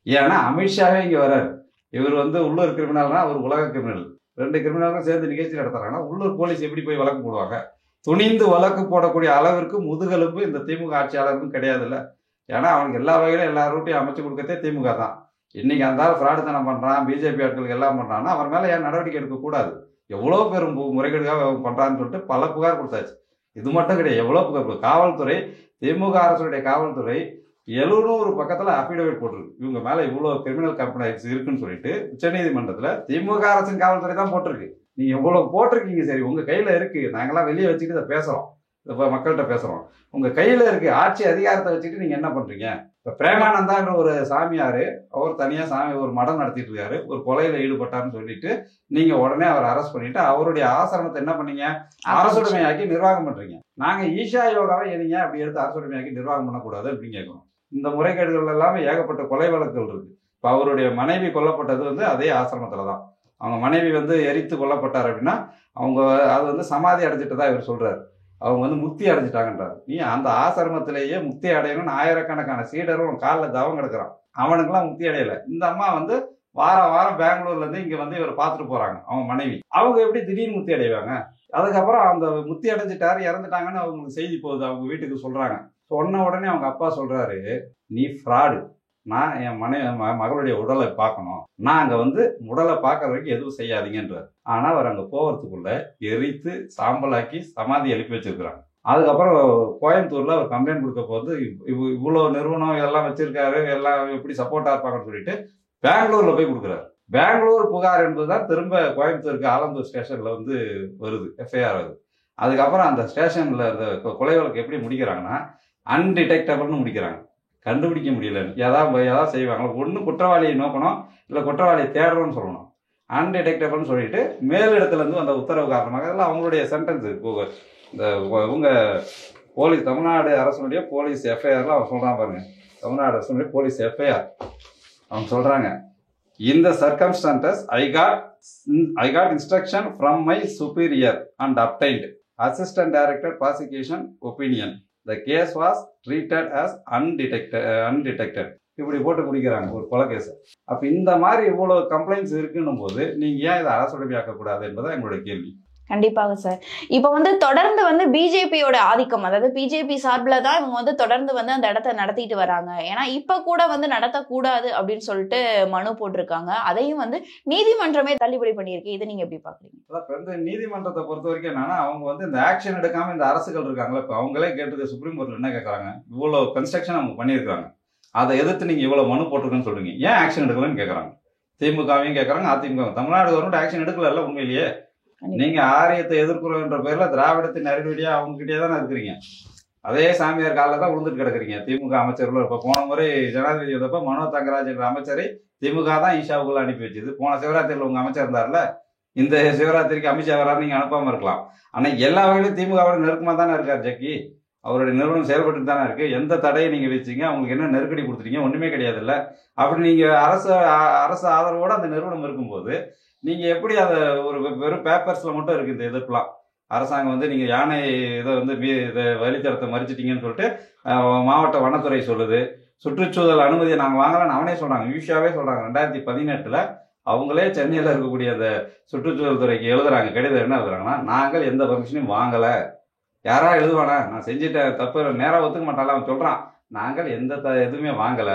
Speaker 2: ஏன்னா அமித்ஷாவே இங்க வராரு. இவர் வந்து உள்ளூர் கிரிமினல்னா அவர் உலக கிரிமினல். 2 கிரிமினலும் சேர்ந்து நிகழ்ச்சி நடத்துறாங்கன்னா உள்ளூர் போலீஸ் எப்படி போய் வழக்கு போடுவாங்க? துணிந்து வழக்கு போடக்கூடிய அளவிற்கு முதுகெலும்பு இந்த திமுக ஆட்சியாளருக்கும் கிடையாது இல்லை. ஏன்னா அவனுக்கு எல்லா வகையிலும் எல்லா ரூட்டையும் அமைச்சு கொடுக்கறதே திமுக தான். இன்னைக்கு அந்த ஃப்ராடு தனம் பண்றான், பிஜேபி ஆட்களுக்கு எல்லாம் பண்றான்னா அவர் மேல ஏன் நடவடிக்கை எடுக்கக்கூடாது? எவ்வளோ பெரும் முறைகேடுக்காக பண்றான்னு சொல்லிட்டு பல புகார் கொடுத்தாச்சு. இது மட்டும் கிடையாது, எவ்வளோ புகார். காவல்துறை, திமுக அரசுடைய காவல்துறை 700 பக்கத்துல அஃபிடவிட் போட்டிருக்கு. இவங்க மேல இவ்வளவு கிரிமினல் கம்ப்ளைண்ட்ஸ் இருக்குன்னு சொல்லிட்டு உச்சநீதிமன்றத்துல திமுக அரசின் காவல்துறை தான் போட்டிருக்கு. நீங்க எவ்வளவு போட்டிருக்கீங்க, சரி உங்க கையில இருக்கு, நாங்கெல்லாம் வெளியே வச்சுட்டு இதை பேசுறோம், இப்போ மக்கள்கிட்ட பேசுறோம், உங்க கையில இருக்கு, ஆட்சி அதிகாரத்தை வச்சுட்டு நீங்க என்ன பண்றீங்க? இப்ப பிரேமானந்தான்ற ஒரு சாமியாரு, அவர் தனியா ஒரு மடம் நடத்திட்டு இருக்காரு, ஒரு கொலையில ஈடுபட்டாருன்னு சொல்லிட்டு நீங்க உடனே அவரை அரெஸ்ட் பண்ணிட்டு அவருடைய ஆசிரமத்தை என்ன பண்ணீங்க? அரசுடைமையாக்கி நிர்வாகம் பண்றீங்க. நாங்க ஈஷா யோகாவை என்னீங்க அப்படி எடுத்து அரசுடைமையாக்கி நிர்வாகம் பண்ணக்கூடாது அப்படின்னு கேட்கணும். இந்த முறைகேடுகள் எல்லாமே ஏகப்பட்ட கொலை வழக்குகள் இருக்கு. இப்ப அவருடைய மனைவி கொல்லப்பட்டது வந்து அதே ஆசிரமத்துலதான். அவங்க மனைவி வந்து எரித்து கொல்லப்பட்டார் அப்படின்னா அவங்க அது வந்து சமாதி அடைஞ்சிட்டு தான் இவர் சொல்றாரு. அவங்க வந்து முக்தி அடைஞ்சிட்டாங்கன்றாரு. நீ அந்த ஆசிரமத்திலேயே முக்தி அடையணும்னு ஆயிரக்கணக்கான சீடரும் காலில் தவம் கிடக்குறான். அவனுக்கெல்லாம் முக்தி அடையலை. இந்த அம்மா வந்து வாரம் பெங்களூர்ல இருந்து இங்க வந்து இவரை பார்த்துட்டு போறாங்க. அவங்க மனைவி அவங்க எப்படி திடீர்னு முக்தி அடைவாங்க? அதுக்கப்புறம் அந்த முக்தி அடைஞ்சிட்டாரு, இறந்துட்டாங்கன்னு அவங்களுக்கு செய்தி போகுது, அவங்க வீட்டுக்கு சொல்றாங்க. சொன்ன உடனே அவங்க அப்பா சொல்றாரு, நீ ஃப்ராடு, நான் என் மகளுடைய உடலை பார்க்கணும், நான் அங்க வந்து உடலை பார்க்கற வரைக்கும் எதுவும் செய்யாதீங்கன்றார். ஆனா அவர் அங்க போகிறதுக்குள்ள எரித்து சாம்பலாக்கி சமாதி எழுப்பி வச்சிருக்கிறாங்க. அதுக்கப்புறம் கோயம்புத்தூர்ல அவர் கம்ப்ளைண்ட் கொடுக்க போது இவ்வளவு நிறுவனம் இதெல்லாம் வச்சிருக்காரு, எல்லாம் எப்படி சப்போர்ட்டா இருப்பாங்கன்னு சொல்லிட்டு பெங்களூர்ல போய் கொடுக்குறாரு. பெங்களூர் புகார் என்பதுதான் திரும்ப கோயம்புத்தூருக்கு ஆலந்தூர் ஸ்டேஷன்ல வந்து வருது, எஃப்ஐஆர் வருது. அதுக்கப்புறம் அந்த ஸ்டேஷன்ல அந்த கொலை வழக்கு எப்படி முடிக்கிறாங்கன்னா அன்டிடெக்டபிள்னு முடிக்கிறாங்க. கண்டுபிடிக்க முடியலன்னு ஏதாவது செய்வாங்களோ, ஒன்று குற்றவாளியை நோக்கணும், இல்லை குற்றவாளியை தேடுறோம்னு சொல்லணும். அன்டிடெக்டபிள்னு சொல்லிட்டு மேலிடத்துல இருந்து அந்த உத்தரவு காரணமாக அதெல்லாம் அவங்களுடைய சென்டென்ஸ். இந்த இவங்க போலீஸ், தமிழ்நாடு அரசுடைய போலீஸ் எஃப்ஐஆர்ல அவங்க சொல்றான் பாருங்க, தமிழ்நாடு அரசுடைய போலீஸ் எஃப்ஐஆர் அவங்க சொல்றாங்க, இந்த circumstances I got instruction from my superior and obtained assistant director prosecution opinion. The case was treated as undetected. இப்படி போட்டு குடிக்கிறாங்க ஒரு கொலை கேஸ். அப்ப இந்த மாதிரி இவ்வளவு கம்ப்ளைண்ட்ஸ் இருக்குன்னும் போது நீங்க ஏன் இதை அரசுடைமையாக்க கூடாது என்பதான் எங்களுடைய கேள்வி.
Speaker 1: கண்டிப்பாக சார். இப்ப வந்து தொடர்ந்து வந்து பிஜேபியோட ஆதிக்கம், அதாவது பிஜேபி சார்பில் தான் இவங்க வந்து தொடர்ந்து வந்து அந்த இடத்த நடத்திட்டு வராங்க. ஏன்னா இப்ப கூட வந்து நடத்தக்கூடாது அப்படின்னு சொல்லிட்டு மனு போட்டிருக்காங்க. அதையும் வந்து நீதிமன்றமே தள்ளுபடி பண்ணியிருக்கு. இதை நீங்க எப்படி பாக்குறீங்க?
Speaker 2: இந்த நீதிமன்றத்தை பொறுத்த வரைக்கும் என்னன்னா, அவங்க வந்து இந்த ஆக்ஷன் எடுக்காம இந்த அரசுகள் இருக்காங்களா, இப்ப அவங்களே கேட்டு சுப்ரீம் கோர்ட்ல என்ன கேட்கறாங்க, இவ்வளவு கன்ஸ்ட்ரக்ஷன் அவங்க பண்ணியிருக்காங்க, அதை எதிர்த்து நீங்க இவ்வளவு மனு போட்டிருக்குன்னு சொல்றீங்க, ஏன் ஆக்ஷன் எடுக்கலன்னு கேட்கறாங்க. திமுகவையும் கேட்கறாங்க, அதிமுக. தமிழ்நாடு கவர்மெண்ட் ஆக்ஷன் எடுக்கல உண்மையிலேயே. நீங்க ஆரியத்தை எதிர்க்கிறோன்ற பேர்ல திராவிடத்தின் அறிவடியா அவங்க கிட்டே தானே இருக்கிறீங்க. அதே சாமியார் காலில் தான் விழுந்துட்டு கிடக்குறீங்க. திமுக அமைச்சர்கள் இப்போ போன முறை ஜனாதிபதி வந்தப்போ மனோ தங்கராஜ் என்ற அமைச்சரை திமுக தான் ஈஷாவுக்குள்ள அனுப்பி வச்சது. போன சிவராத்திரியில் உங்க அமைச்சர் இருந்தார்ல, இந்த சிவராத்திரிக்கு அமித்ஷா வராது, நீங்க அனுப்பாம இருக்கலாம். ஆனா எல்லா வகையிலும் திமுகவோட நெருக்கமா தானே இருக்கார் ஜக்கி. அவருடைய நிறுவனம் செயல்பட்டு தானே இருக்கு. எந்த தடையை நீங்க வச்சீங்க, அவங்களுக்கு என்ன நெருக்கடி கொடுத்துட்டீங்க, ஒண்ணுமே கிடையாது இல்ல. அப்படி நீங்க அரசு ஆதரவோட அந்த நிறுவனம் இருக்கும்போது நீங்க எப்படி அதை ஒரு வெறும் பேப்பர்ஸ்ல மட்டும் இருக்கு இந்த எதிர்ப்புலாம். அரசாங்கம் வந்து நீங்க யானை இதை வந்து இதை வழித்தடத்தை மறிச்சிட்டீங்கன்னு சொல்லிட்டு மாவட்ட வனத்துறை சொல்லுது. சுற்றுச்சூழல் அனுமதியை நாங்க வாங்கலாம்னு அவனே சொல்றாங்க, யூஷாவே சொல்றாங்க. 2018 அவங்களே சென்னையில் இருக்கக்கூடிய அந்த சுற்றுச்சூழல் துறைக்கு எழுதுறாங்க கடிதம். என்ன எழுதுறாங்கன்னா, நாங்கள் எந்த பர்மிஷனையும் வாங்கல. யாரா எழுதுவானா, நான் செஞ்சுட்டேன் தப்பு நேராக ஒத்துக்க மாட்டால, அவன் சொல்றான் நாங்கள் எந்த எதுவுமே வாங்கல,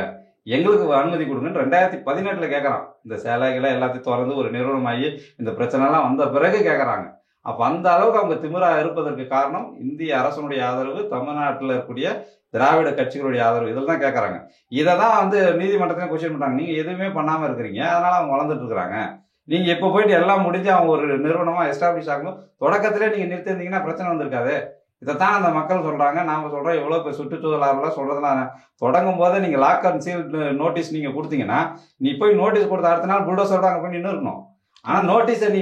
Speaker 2: எங்களுக்கு அனுமதி கொடுங்கன்னு 2018 கேட்கறான். இந்த சேலைகளை எல்லாத்தையும் திறந்து ஒரு நிறுவனமாகி இந்த பிரச்சனைலாம் வந்த பிறகு கேட்கறாங்க. அப்ப அந்த அளவுக்கு அவங்க திமிரா இருப்பதற்கு காரணம் இந்திய அரசனுடைய ஆதரவு, தமிழ்நாட்டில் இருக்கக்கூடிய திராவிட கட்சிகளுடைய ஆதரவு, இதில் தான் கேட்கறாங்க. இதை தான் வந்து நீதிமன்றத்திலே கொஸ்டின் பண்றாங்க. நீங்க எதுவுமே பண்ணாம இருக்கிறீங்க, அதனால அவங்க வளர்ந்துட்டு இருக்கிறாங்க. நீங்க இப்ப போயிட்டு எல்லாம் முடிஞ்சு அவங்க ஒரு நிறுவனமா எஸ்டாப்ளிஷ் ஆகும் தொடக்கத்திலே நீங்க நிறுத்திருந்தீங்கன்னா பிரச்சனை வந்திருக்காது. இதைத்தான் அந்த மக்கள் சொல்றாங்க. நாம சொல்றோம் எவ்வளவு பேர் சுற்றுச்சூழலாளர்லாம் சொல்றதுலாம் தொடங்கும் போதே நீங்க லாக் அண்ட் சீல் நோட்டீஸ் நீங்க கொடுத்தீங்கன்னா, நீ போய் நோட்டீஸ் கொடுத்த அடுத்த நாள் புல்டோசரோட அங்கே போய் நின்று இருக்கணும். ஆனா நோட்டீஸை நீ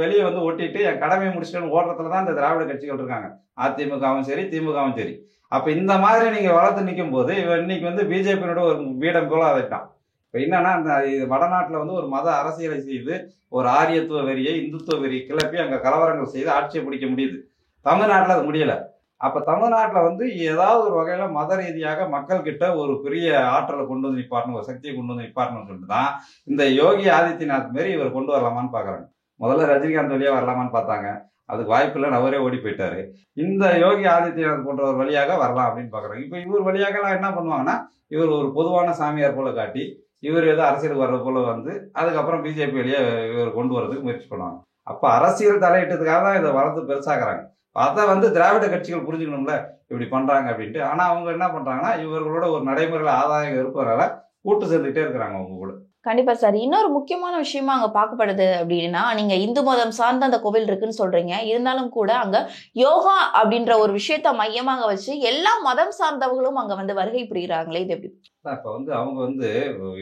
Speaker 2: வெளியே வந்து ஒட்டிட்டு என் கடமையை முடிச்சுட்டு ஓடுறதுல தான் இந்த திராவிட கட்சிகள் இருக்காங்க. அதிமுகவும் சரி, திமுகவும் சரி. அப்ப இந்த மாதிரி நீங்க வளர்த்து நிற்கும் போது இவன் இன்னைக்கு வந்து பிஜேபியோட ஒரு பீடம் போல ஆகிட்டான். இப்ப என்னன்னா, அந்த வடநாட்டுல வந்து ஒரு மத அரசியலை செய்து ஒரு ஆரியத்துவ வெறியை, இந்துத்துவ வெறியை கிளப்பி அங்க கலவரங்கள் செய்து ஆட்சியை பிடிக்க முடியுது. தமிழ்நாட்டில் அது முடியல. அப்ப தமிழ்நாட்டில் வந்து ஏதாவது ஒரு வகையில மத ரீதியாக மக்கள் கிட்ட ஒரு பெரிய ஆற்றலை கொண்டு வந்து நிப்பாட்டணும், ஒரு சக்தியை கொண்டு வந்து நிப்பாட்டணும்னு சொல்லிட்டு தான் இந்த யோகி ஆதித்யநாத் மாரி இவர் கொண்டு வரலாமான்னு பாக்குறாங்க. முதல்ல ரஜினிகாந்த் வழியா வரலாமான்னு பார்த்தாங்க, அதுக்கு வாய்ப்பு இல்லைன்னு அவரே ஓடி போயிட்டாரு. இந்த யோகி ஆதித்யநாத் போன்ற ஒரு வழியாக வரலாம் அப்படின்னு பாக்குறாங்க. இப்ப இவர் வழியாக எல்லாம் என்ன பண்ணுவாங்கன்னா, இவர் ஒரு பொதுவான சாமியார் போல காட்டி இவர் ஏதோ அரசியலுக்கு வர்றது போல வந்து அதுக்கப்புறம் பிஜேபி வழியா இவர் கொண்டு வரதுக்கு முயற்சி பண்ணுவாங்க. அப்ப அரசியல் தலையிட்டதுக்காக தான் இதை வளர்த்து பெருசாக்குறாங்க. அதை வந்து திராவிட கட்சிகள் புரிஞ்சுக்கணும்ல இப்படி பண்றாங்க அப்படின்ட்டு. ஆனா அவங்க என்ன பண்றாங்கன்னா, இவர்களோட ஒரு நடைமுறையில ஆதாயம் இருப்பதனால கூட்டு சேர்ந்துட்டே இருக்கிறாங்க அவங்க கூட.
Speaker 1: கண்டிப்பா சார். இன்னொரு முக்கியமான விஷயமா அங்க பார்க்கப்படுது அப்படின்னா, நீங்க இந்து மதம் சார்ந்த அந்த கோவில் இருக்குன்னு சொல்றீங்க, இருந்தாலும் கூட அங்க யோகா அப்படின்ற ஒரு விஷயத்த மையமாக வச்சு எல்லா மதம் சார்ந்தவர்களும் அங்க வந்து வருகை புரியுறாங்களே, இது எப்படி?
Speaker 2: இப்ப வந்து அவங்க வந்து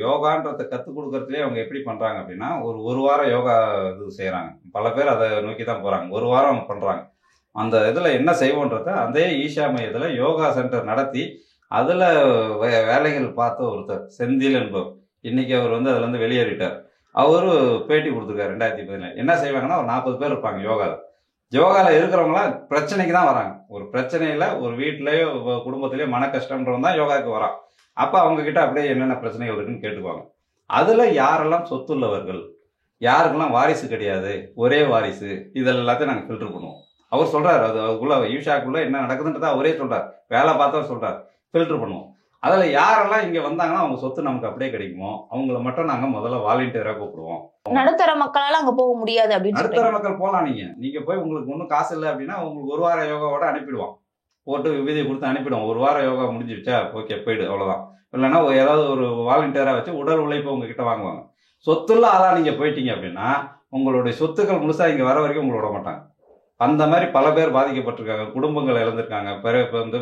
Speaker 2: யோகான்றதை கத்துக் கொடுக்கறதுலயே அவங்க எப்படி பண்றாங்க அப்படின்னா, ஒரு வாரம் யோகா இது செய்யறாங்க. பல பேர் அதை நோக்கி தான் போறாங்க. ஒரு வாரம் பண்றாங்க. அந்த இதுல என்ன செய்வோன்றத அதே ஈஷா மையத்துல யோகா சென்டர் நடத்தி அதுல வேலைகள் பார்த்த ஒருத்தர் செந்தில் என்பவர், இன்னைக்கு அவர் வந்து அதுல இருந்து வெளியேறிட்டார். அவரு பேட்டி கொடுத்துருக்காரு 2017. என்ன செய்வாங்கன்னா, ஒரு 40 பேர் இருப்பாங்க யோகால இருக்கிறவங்களாம் பிரச்சனைக்கு தான் வராங்க. ஒரு பிரச்சனையில ஒரு வீட்லயோ குடும்பத்திலயோ மன கஷ்டம்ன்றவங்க தான் யோகாவுக்கு வரான். அப்ப அவங்க கிட்ட அப்படியே என்னென்ன பிரச்சனைகள் இருக்குன்னு கேட்டுக்குவாங்க. அதுல யாரெல்லாம் சொத்துள்ளவர்கள், யாருக்கெல்லாம் வாரிசு கிடையாது, ஒரே வாரிசு, இதெல்லாத்தையும் நாங்க ஃபில்டர் பண்ணுவோம். அவர் சொல்றாரு, அதுக்குள்ள ஈஷாக்குள்ள என்ன நடக்குதுன்றத அவரே சொல்றாரு, வேலை பார்த்தவர் சொல்றாரு, ஃபில்டர் பண்ணுவோம். அதுல யாரெல்லாம் இங்க வந்தாங்கன்னா அவங்க சொத்து நமக்கு அப்படியே கிடைக்குமோ அவங்கள மட்டும் நாங்க முதல்ல வாலண்டியரா கூப்பிடுவோம்.
Speaker 1: நடுத்தர மக்களால அங்க போக முடியாது அப்படின்னு
Speaker 2: நடுத்தர மக்கள் போலாம். நீங்க போய் உங்களுக்கு ஒன்றும் காசு இல்லை அப்படின்னா உங்களுக்கு ஒரு வார யோகாவோட அனுப்பிடுவோம், போட்டு விபதியை கொடுத்து அனுப்பிடுவோம். ஒரு வாரம் யோகா முடிஞ்சிருச்சா, ஓகே போயிடு, அவ்வளவுதான். இல்லைன்னா ஏதாவது ஒரு வாலண்டியரா வச்சு உடல் உழைப்பு உங்ககிட்ட வாங்குவாங்க. சொத்துள்ள ஆளா நீங்க போயிட்டீங்க அப்படின்னா உங்களுடைய சொத்துக்கள் முழுசா இங்க வர வரைக்கும் உங்களை விட மாட்டாங்க. அந்த மாதிரி பல பேர் பாதிக்கப்பட்டிருக்காங்க, குடும்பங்கள் இழந்திருக்காங்க. இந்த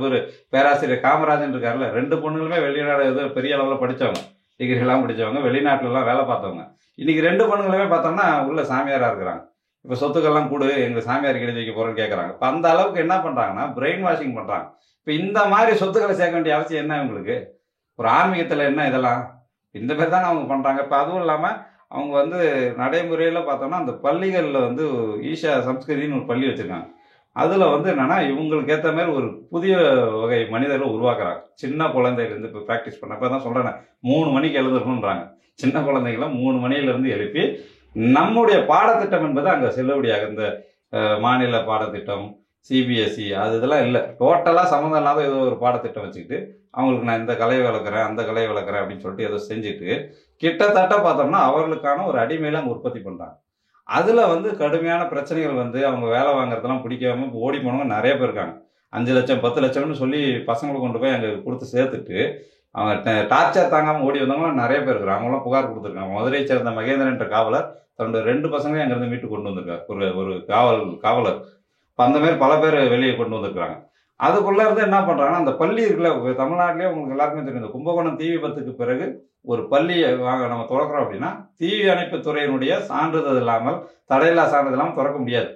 Speaker 2: பேராசிரியர் காமராஜன் இருக்காருல்ல, 2 பொண்ணுங்களுமே வெளிநாடு பெரிய அளவில் படித்தவங்க, டிகிரிலாம் படித்தவங்க, வெளிநாட்டுலலாம் வேலை பார்த்தவங்க. இன்னைக்கு 2 பொண்ணுங்களுமே பார்த்தோம்னா உள்ள சாமியாரா இருக்கிறாங்க. இப்போ சொத்துக்கள்லாம் கூடு, எங்க சாமியார் எழுதி வைக்க போறேன்னு கேட்கறாங்க. இப்போ அந்த அளவுக்கு என்ன பண்றாங்கன்னா பிரெயின் வாஷிங் பண்றாங்க. இப்போ இந்த மாதிரி சொத்துக்களை சேர்க்க வேண்டிய அவசியம் என்ன உங்களுக்கு? ஒரு ஆன்மீகத்தில் என்ன இதெல்லாம் இந்த மாதிரி தானே அவங்க பண்றாங்க. இப்போ அதுவும் இல்லாமல் அவங்க வந்து நடைமுறையில் பார்த்தோம்னா அந்த பள்ளிகளில் வந்து ஈஷா சம்ஸ்கிருதின்னு ஒரு பள்ளி வச்சுருக்காங்க. அதில் வந்து என்னென்னா இவங்களுக்கு ஏற்ற மாதிரி ஒரு புதிய வகை மனிதர்களை உருவாக்குறாங்க. சின்ன குழந்தையிலேருந்து இப்போ ப்ராக்டிஸ் பண்ண இப்போ தான் சொல்கிறேன், 3 மணிக்கு எழுந்திருக்கணுன்றாங்க. சின்ன குழந்தைகளை 3 மணியிலேருந்து எழுப்பி நம்முடைய பாடத்திட்டம் என்பது அங்கே செல்லுபடியாக இந்த மாநில பாடத்திட்டம், சிபிஎஸ்சி அது இதெல்லாம் இல்லை, டோட்டலாக சம்மந்தம் இல்லாத ஏதோ ஒரு பாடத்திட்டம் வச்சுக்கிட்டு அவங்களுக்கு நான் இந்த கலையை வளர்க்குறேன் அந்த கலையை வளர்க்குறேன் அப்படின்னு சொல்லிட்டு ஏதோ செஞ்சுட்டு கிட்டத்தட்ட பார்த்தோம்னா அவர்களுக்கான ஒரு அடிமையில அவங்க உற்பத்தி பண்ணுறாங்க. அதில் வந்து கடுமையான பிரச்சனைகள் வந்து அவங்க வேலை வாங்குறதெல்லாம் பிடிக்காம ஓடி போனவங்க நிறைய பேர் இருக்காங்க. 5 லட்சம் 10 லட்சம்னு சொல்லி பசங்களை கொண்டு போய் அங்கே கொடுத்து சேர்த்துட்டு அவங்க டார்ச்சர் தாங்காமல் ஓடி வந்தவங்களாம் நிறைய பேர் இருக்கிறாங்க. அவங்களாம் புகார் கொடுத்துருக்காங்க. மதுரையை சேர்ந்த மகேந்திரன் என்ற காவலர் தன்னுடைய 2 பசங்களையும் அங்கேருந்து மீட்டு கொண்டு வந்திருக்காரு, ஒரு காவலர். இப்போ அந்த மாதிரி பல பேர் வெளியே கொண்டு வந்திருக்கிறாங்க. அதுக்குள்ள இருந்து என்ன பண்றாங்கன்னா, அந்த பள்ளி இருக்குல்ல, தமிழ்நாட்டிலேயே உங்களுக்கு எல்லாருக்குமே தெரியும், இந்த கும்பகோணம் தீ விபத்துக்கு பிறகு ஒரு பள்ளியை நம்ம திறக்கிறோம் அப்படின்னா, தீ அணைப்பு துறையினுடைய சான்றிதழ் இல்லாமல், தடையில்லா சான்றிதழ் இல்லாமல் திறக்க முடியாது.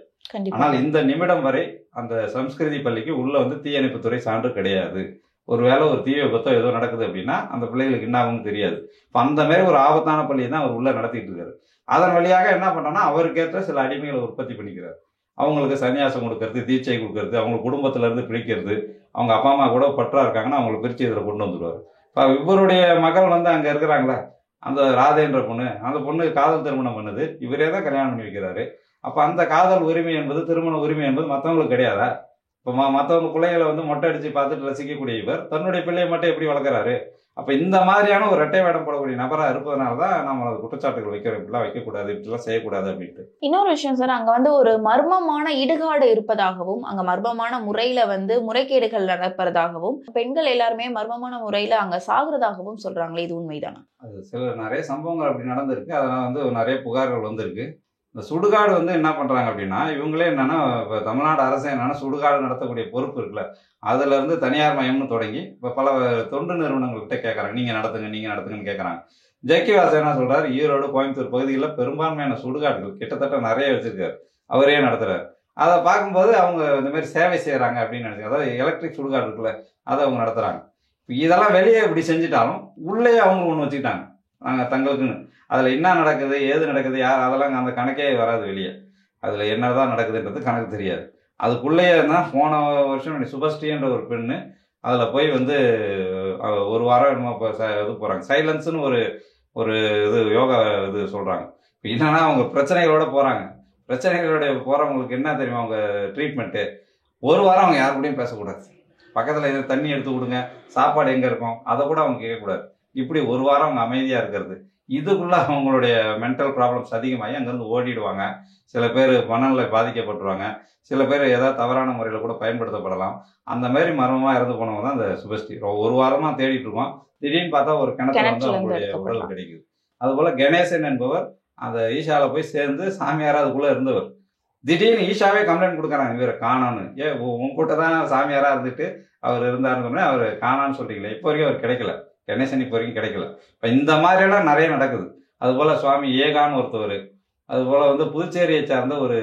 Speaker 2: ஆனால் இந்த நிமிடம் வரை அந்த சம்ஸ்கிருதி பள்ளிக்கு உள்ள வந்து தீயணைப்பு துறை சான்று கிடையாது. ஒருவேளை ஒரு தீ விபத்தோ ஏதோ நடக்குது அப்படின்னா அந்த பிள்ளைகளுக்கு என்ன ஆகும்னு தெரியாது. இப்போ அந்த மாதிரி ஒரு ஆபத்தான பள்ளியை தான் அவர் உள்ள நடத்திட்டு இருக்காரு. அதன் வழியாக என்ன பண்ணோம்னா, அவருக்கேற்ற சில அடிமைகளை உற்பத்தி பண்ணிக்கிறார். அவங்களுக்கு சன்னியாசம் கொடுக்கறது, தீட்சை கொடுக்கறது, அவங்க குடும்பத்துல இருந்து பிரிக்கிறது, அவங்க அப்பா அம்மா கூட பற்றா இருக்காங்கன்னா அவங்களை பிரித்து இதில் கொண்டு வந்துடுவார். இப்போ இவருடைய மகள் வந்து அங்கே இருக்கிறாங்களே, அந்த ராதேன்ற பொண்ணு, அந்த பொண்ணு காதல் திருமணம் பண்ணுது, இவரே தான் கல்யாணம் பண்ணி வைக்கிறாரு. அப்போ அந்த காதல் உரிமை என்பது, திருமண உரிமை என்பது மற்றவங்களுக்கு கிடையாதா? இப்போ மற்றவங்க பிள்ளைகளை வந்து மொட்டை அடித்து பார்த்துட்டு ரசிக்கக்கூடிய இவர் தன்னுடைய பிள்ளையை மட்டும் எப்படி வளர்க்குறாரு? அப்போ இந்த மாதிரியான ஒரு இரட்டை வேடம் போடக்கூடிய நபராக இருப்பதனால தான் நம்ம அது குற்றச்சாட்டுகள் வைக்கிறோம். இப்படிலாம் வைக்கக்கூடாது, இப்படிலாம் செய்யக்கூடாது அப்படின்ட்டு.
Speaker 1: இன்னொரு விஷயம் சார், அங்க வந்து ஒரு மர்மமான இடுகாடு இருப்பதாகவும், அங்க மர்மமான முறையில வந்து முறைகேடுகள் நடப்பதாகவும், பெண்கள் எல்லாருமே மர்மமான முறையில அங்க சாகுறதாகவும் சொல்றாங்களே, இது உண்மைதானா?
Speaker 2: அது சில நிறைய சம்பவங்கள் அப்படி நடந்திருக்கு. அதெல்லாம் வந்து நிறைய புகார்கள் வந்திருக்கு. இந்த சுடுகாடு வந்து என்ன பண்ணுறாங்க அப்படின்னா, இவங்களே என்னென்னா, இப்போ தமிழ்நாடு அரசு என்னென்னா சுடுகாடு நடத்தக்கூடிய பொறுப்பு இருக்குல்ல, அதில் இருந்து தனியார் மயம்னு தொடங்கி இப்போ பல தொண்டு நிறுவனங்கள்கிட்ட கேட்குறாங்க, நீங்கள் நடத்துங்கன்னு கேட்குறாங்க. ஜக்கி வாசன் என்ன சொல்கிறார், ஈரோடு கோயம்புத்தூர் பகுதிகளில் பெரும்பான்மையான சுடுகாடுகள் கிட்டத்தட்ட நிறைய வச்சுருக்காரு, அவரே நடத்துகிறார். அதை பார்க்கும்போது அவங்க இந்த மாதிரி சேவை செய்கிறாங்க அப்படின்னு நினைச்சு, அதாவது எலக்ட்ரிக் சுடுகாடு இருக்குல்ல, அதை அவங்க நடத்துகிறாங்க. இதெல்லாம் வெளியே இப்படி செஞ்சுட்டாலும் உள்ளே அவங்க ஒன்று வச்சுக்கிட்டாங்க, நாங்கள் தங்களுக்குன்னு. அதில் என்ன நடக்குது, ஏது நடக்குது, யார், அதெல்லாம் அந்த கணக்கே வராது வெளியே. அதில் என்ன தான் நடக்குதுன்றது கணக்கு தெரியாது. அதுக்குள்ளேயே தான் போன வருஷம் சுபஸ்ரீன்ற ஒரு பெண்ணு அதில் போய் வந்து ஒரு வாரம் என்னமோ இது போகிறாங்க, சைலன்ஸ்னு ஒரு இது யோகா இது சொல்கிறாங்க. இப்போ என்னன்னா அவங்க பிரச்சனைகளோட போகிறாங்க. பிரச்சனைகளோட போகிறவங்களுக்கு என்ன தெரியுமா அவங்க ட்ரீட்மெண்ட்டு? ஒரு வாரம் அவங்க யார் கூடயும் பேசக்கூடாது, பக்கத்தில் எது தண்ணி எடுத்து கொடுங்க, சாப்பாடு எங்கே இருக்கும் அதை கூட அவங்க கேட்கக்கூடாது. இப்படி ஒரு வாரம் அவங்க அமைதியாக இருக்கிறது. இதுக்குள்ள அவங்களுடைய மென்டல் ப்ராப்ளம்ஸ் அதிகமாகி அங்கேருந்து ஓடிடுவாங்க. சில பேர் மனநிலை பாதிக்கப்பட்டுருவாங்க, சில பேர் ஏதாவது தவறான முறையில் கூட பயன்படுத்தப்படலாம். அந்த மாதிரி மர்மமாக இறந்து போனவங்க தான் அந்த சுபஸ்ரீ. ஒரு வாரமாக தேடிட்டு இருக்கோம், திடீர்னு பார்த்தா ஒரு கிணத்துல வந்து அவங்களுடைய உடல் கிடைக்குது. அதுபோல் கணேசன் என்பவர் அந்த ஈஷாவில் போய் சேர்ந்து சாமியாராக அதுக்குள்ளே இருந்தவர். திடீர்னு ஈஷாவே கம்ப்ளைண்ட் கொடுக்குறாங்க, இவரை காணான்னு. உங்ககிட்ட தான் சாமியாராக இருந்துட்டு அவர் இருந்தாருன்னு சொன்னேன், அவர் காணான்னு சொல்கிறீங்களே, இப்போ வரைக்கும் அவர் கிடைக்கல, கணேசன் இப்போ வரைக்கும் கிடைக்கல. இப்போ இந்த மாதிரியெல்லாம் நிறைய நடக்குது. அதுபோல் சுவாமி ஏகான்னு ஒருத்தவர், அதுபோல் வந்து புதுச்சேரியை சார்ந்த ஒரு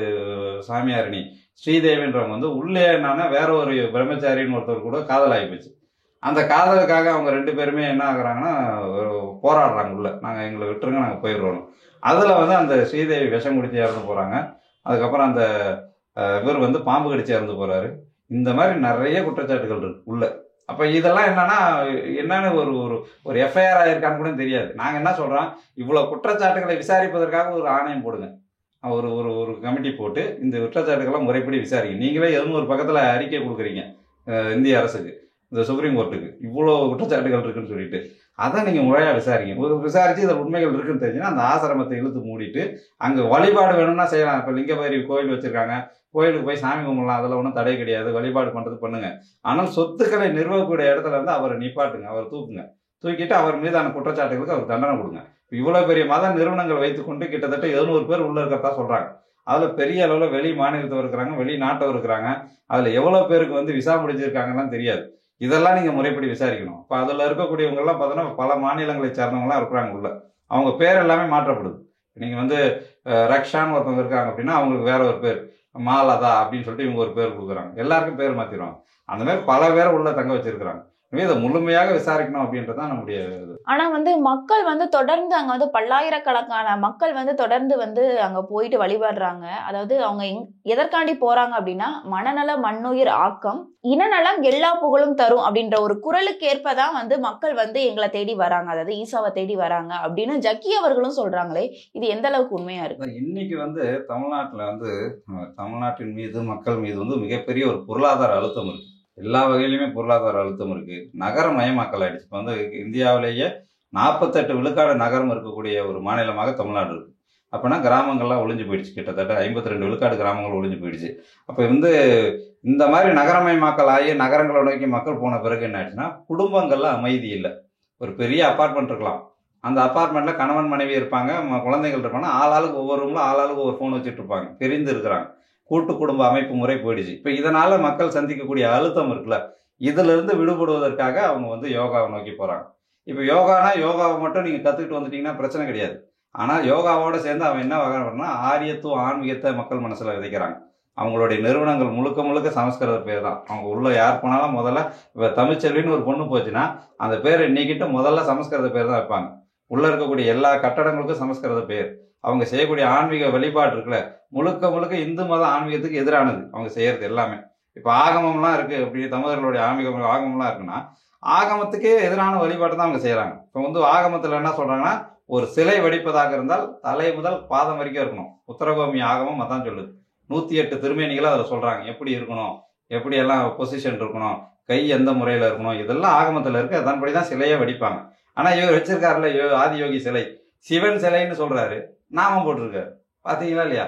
Speaker 2: சாமியாரிணி ஸ்ரீதேவின்றவங்க வந்து உள்ளே என்னன்னா வேற ஒரு பிரம்மச்சாரின்னு ஒருத்தவர் கூட காதல் ஆகி போச்சு. அந்த காதலுக்காக அவங்க ரெண்டு பேருமே என்ன ஆகுறாங்கன்னா போராடுறாங்க உள்ள, நாங்கள் எங்களை விட்டுருங்க, நாங்கள் போயிடுறோம். அதில் வந்து அந்த ஸ்ரீதேவி விஷம் குடிச்சு இறந்து போகிறாங்க. அதுக்கப்புறம் அந்த இவர் வந்து பாம்பு கடிச்சு இறந்து போகிறாரு. இந்த மாதிரி நிறைய குற்றச்சாட்டுகள் இருக்கு உள்ள. அப்போ இதெல்லாம் என்னன்னு ஒரு எஃப்ஐஆர் ஆயிருக்கான்னு கூட தெரியாது. நாங்கள் என்ன சொல்கிறோம், இவ்வளோ குற்றச்சாட்டுகளை விசாரிப்பதற்காக ஒரு ஆணையம் போடுங்க, ஒரு ஒரு கமிட்டி போட்டு இந்த குற்றச்சாட்டுகள்லாம் முறைப்படி விசாரிங்க. நீங்களே 700 பக்கத்தில் அறிக்கை கொடுக்குறீங்க இந்திய அரசுக்கு, இந்த சுப்ரீம் கோர்ட்டுக்கு, இவ்வளோ குற்றச்சாட்டுகள் இருக்குன்னு சொல்லிட்டு. அதை நீங்கள் முறையாக விசாரிங்க. விசாரித்து இதில் உண்மைகள் இருக்குன்னு தெரிஞ்சுன்னா அந்த ஆசிரமத்தை இழுத்து மூடிட்டு அங்கே வழிபாடு வேணும்னா செய்யலாம். இப்போ லிங்கபைரி கோயில் வச்சுருக்காங்க, கோயிலுக்கு போய் சாமி கும்பிடலாம், அதில் ஒன்றும் தடை கிடையாது, வழிபாடு பண்ணுறது பண்ணுங்க. ஆனால் சொத்துக்களை நிர்வகிக்கக்கூடிய இடத்துல இருந்து அவரை நிப்பாட்டுங்க, அவர் தூக்கிட்டு அவர் மீதான குற்றச்சாட்டுகளுக்கு அவர் தண்டனை கொடுங்க. இவ்வளோ பெரிய மத நிறுவனங்கள் வைத்துக்கொண்டு கிட்டத்தட்ட 700 பேர் உள்ள இருக்கிறதா சொல்கிறாங்க. அதில் பெரிய அளவில் வெளி மாநிலத்தவர் இருக்கிறாங்க, வெளிநாட்டவர் இருக்கிறாங்க. அதில் எவ்வளோ பேருக்கு வந்து விசா முடிஞ்சிருக்காங்கலாம் தெரியாது. இதெல்லாம் நீங்கள் முறைப்படி விசாரிக்கணும். இப்போ அதில் இருக்கக்கூடியவங்கெல்லாம் பார்த்தோன்னா பல மாநிலங்களை சார்ந்தவங்களாம் இருக்கிறாங்க உள்ள, அவங்க பேர் எல்லாமே மாற்றப்படுது. நீங்கள் வந்து ரக்ஷான்னு ஒருத்தவங்க இருக்காங்க அப்படின்னா அவங்களுக்கு வேற ஒரு பேர், மாலதா அப்படின்னு சொல்லிட்டு இவங்க ஒரு பேர் கொடுக்குறாங்க, எல்லாருக்கும் பேர் மாற்றிடுவாங்க. அந்த மாதிரி பல பேர் உள்ள தங்க வச்சிருக்கிறாங்க. இதை முழுமையாக விசாரிக்கணும் அப்படின்றதான் நம்முடைய இது.
Speaker 1: ஆனா வந்து மக்கள் வந்து தொடர்ந்து அங்க வந்து பல்லாயிரக்கணக்கான மக்கள் வந்து தொடர்ந்து வந்து அங்க போயிட்டு வழிபடுறாங்க. அதாவது அவங்க எதற்காண்டி போறாங்க அப்படின்னா, மனநல மண்ணுயிர் ஆக்கம், இனநலம் எல்லா புகழும் தரும் அப்படின்ற ஒரு குரலுக்கு ஏற்பதான் வந்து மக்கள் வந்து எங்களை தேடி வராங்க, அதாவது ஈசாவை தேடி வராங்க அப்படின்னு ஜக்கி அவர்களும் சொல்றாங்களே, இது எந்த அளவுக்கு உண்மையா இருக்கு?
Speaker 2: இன்னைக்கு வந்து தமிழ்நாட்டில் வந்து தமிழ்நாட்டின் மீது மக்கள் மீது வந்து மிகப்பெரிய ஒரு பொருளாதார அழுத்தம் இருக்கு. எல்லா வகையிலுமே பொருளாதார அழுத்தம் இருக்கு. நகரமயமாக்கல் ஆயிடுச்சு. இப்போ வந்து இந்தியாவிலேயே 48 விழுக்காடு நகரம் இருக்கக்கூடிய ஒரு மாநிலமாக தமிழ்நாடு இருக்கு. அப்படின்னா கிராமங்கள்லாம் ஒழிஞ்சு போயிடுச்சு. கிட்டத்தட்ட 52 விழுக்காடு கிராமங்கள் ஒழிஞ்சு போயிடுச்சு. அப்போ வந்து இந்த மாதிரி நகரமயமாக்கல் ஆகி நகரங்களை நோக்கி மக்கள் போன பிறகு என்ன ஆயிடுச்சுன்னா, குடும்பங்கள்ல அமைதி இல்லை. ஒரு பெரிய அப்பார்ட்மெண்ட் இருக்கலாம், அந்த அப்பார்ட்மெண்ட்ல கணவன் மனைவி இருப்பாங்க, குழந்தைகள் இருப்பாங்க, ஆளாளுக்கு ஒவ்வொரு ரூம்ல ஆளாளுக்கு ஒவ்வொரு ஃபோன் வச்சுட்டு இருப்பாங்க, பிரிந்து இருக்கிறாங்க. கூட்டு குடும்ப அமைப்பு முறை போயிடுச்சு. இப்போ இதனால மக்கள் சந்திக்கக்கூடிய அழுத்தம் இருக்குல்ல, இதுல இருந்து விடுபடுவதற்காக அவங்க வந்து யோகாவை நோக்கி போறாங்க. இப்போ யோகானா யோகாவை மட்டும் நீங்க கத்துக்கிட்டு வந்துட்டீங்கன்னா பிரச்சனை கிடையாது. ஆனா யோகாவோட சேர்ந்து அவன் என்ன வகைன்னா ஆரியத்துவ ஆன்மீகத்தை மக்கள் மனசுல விதைக்கிறாங்க. அவங்களுடைய நிறுவனங்கள் முழுக்க முழுக்க சமஸ்கிருத பேர் தான். அவங்க உள்ள யார் போனாலும் முதல்ல இப்போ தமிழ்ச்செல்வின்னு ஒரு பொண்ணு போச்சுன்னா அந்த பேரை நீக்கிட்டு முதல்ல சமஸ்கிருத பேர் தான் வைப்பாங்க. உள்ள இருக்கக்கூடிய எல்லா கட்டடங்களுக்கும் சமஸ்கிருத பேர். அவங்க செய்யக்கூடிய ஆன்மீக வழிபாடு இருக்குல்ல, முழுக்க முழுக்க இந்து மத ஆன்மீகத்துக்கு எதிரானது அவங்க செய்யறது எல்லாமே. இப்போ ஆகமம்லாம் இருக்கு, அப்படி தமிழர்களுடைய ஆகமம்லாம் இருக்குன்னா ஆகமத்துக்கே எதிரான வழிபாடு தான் அவங்க செய்யறாங்க. இப்போ வந்து ஆகமத்துல என்ன சொல்றாங்கன்னா, ஒரு சிலை வடிப்பதாக இருந்தால் தலை முதல் பாதம் வரைக்கும் இருக்கணும். உத்தரகோமி ஆகமம் அதான் சொல்லுது. 108 திருமேனிகளை அதில் சொல்றாங்க. எப்படி இருக்கணும், எப்படி எல்லாம் பொசிஷன் இருக்கணும், கை எந்த முறையில இருக்கணும், இதெல்லாம் ஆகமத்துல இருக்கு. அதன்படி தான் சிலையே வடிப்பாங்க. ஆனா இவர் வச்சிருக்காருல ஆதியோகி சிலை, சிவன் சிலைன்னு சொல்றாரு, நாமம் போட்டிருக்காரு. பாத்தீங்களா இல்லையா?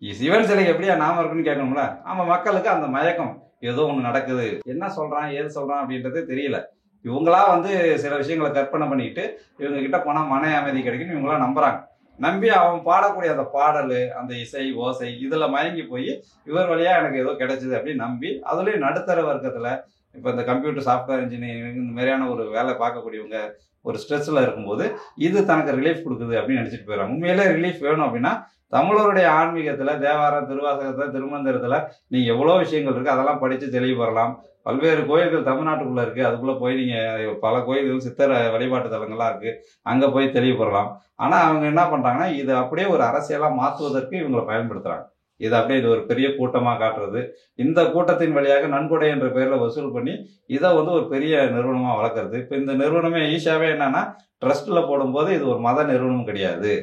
Speaker 2: சிவன் சிலைக்கு எப்படியா நாமம் இருக்குன்னு கேட்கணும்ல. ஆமா, மக்களுக்கு அந்த மயக்கம், ஏதோ ஒண்ணு நடக்குது, என்ன சொல்றான் ஏது சொல்றான் அப்படின்றது தெரியல. இவங்களா வந்து சில விஷயங்களை கற்பனை பண்ணிக்கிட்டு இவங்க கிட்ட போனா மன அமைதி கிடைக்குன்னு இவங்களா நம்புறாங்க. நம்பி அவன் பாடக்கூடிய அந்த பாடல், அந்த இசை ஓசை இதுல மயங்கி போய் இவர் வழியா எனக்கு ஏதோ கிடைச்சது அப்படின்னு நம்பி, அதுலயும் நடுத்தர வர்க்கத்துல இப்போ இந்த கம்ப்யூட்டர் சாஃப்ட்வேர் இன்ஜினியரிங் இந்த மாதிரியான ஒரு வேலை பார்க்கக்கூடியவங்க ஒரு ஸ்ட்ரெஸ்ல இருக்கும்போது இது தனக்கு ரிலீஃப் கொடுக்குது அப்படின்னு நினைச்சிட்டு போயிடறாங்க. உண்மையிலே ரிலீஃப் வேணும் அப்படின்னா தமிழருடைய ஆன்மீகத்துல தேவாரம், திருவாசகத்துல, திருமந்திரத்துல நீங்க எவ்வளவு விஷயங்கள் இருக்கு, அதெல்லாம் படிச்சு தெளிவு வரலாம். பல்வேறு கோயில்கள் தமிழ்நாட்டுக்குள்ள இருக்கு, அதுக்குள்ள போய் நீங்க பல கோயில்கள் சித்தர வழிபாட்டு தலங்கள்லாம் இருக்கு, அங்க போய் தெளிவு பெறலாம். ஆனா அவங்க என்ன பண்றாங்கன்னா இதை அப்படியே ஒரு அரசியலா மாற்றுவதற்கு இவங்களை பயன்படுத்துறாங்க. இது அப்படியே இது ஒரு பெரிய கூட்டமா காட்டுறது, இந்த கூட்டத்தின் வழியாக நன்கொடை என்ற பெயர்ல வசூல் பண்ணி இதை வந்து ஒரு பெரிய நிறுவனமா வளர்க்கறது. இப்ப இந்த நிறுவனமே ஈஷாவே என்னன்னா ட்ரஸ்ட்ல போடும்போது இது ஒரு மத நிறுவனம் கிடையாது,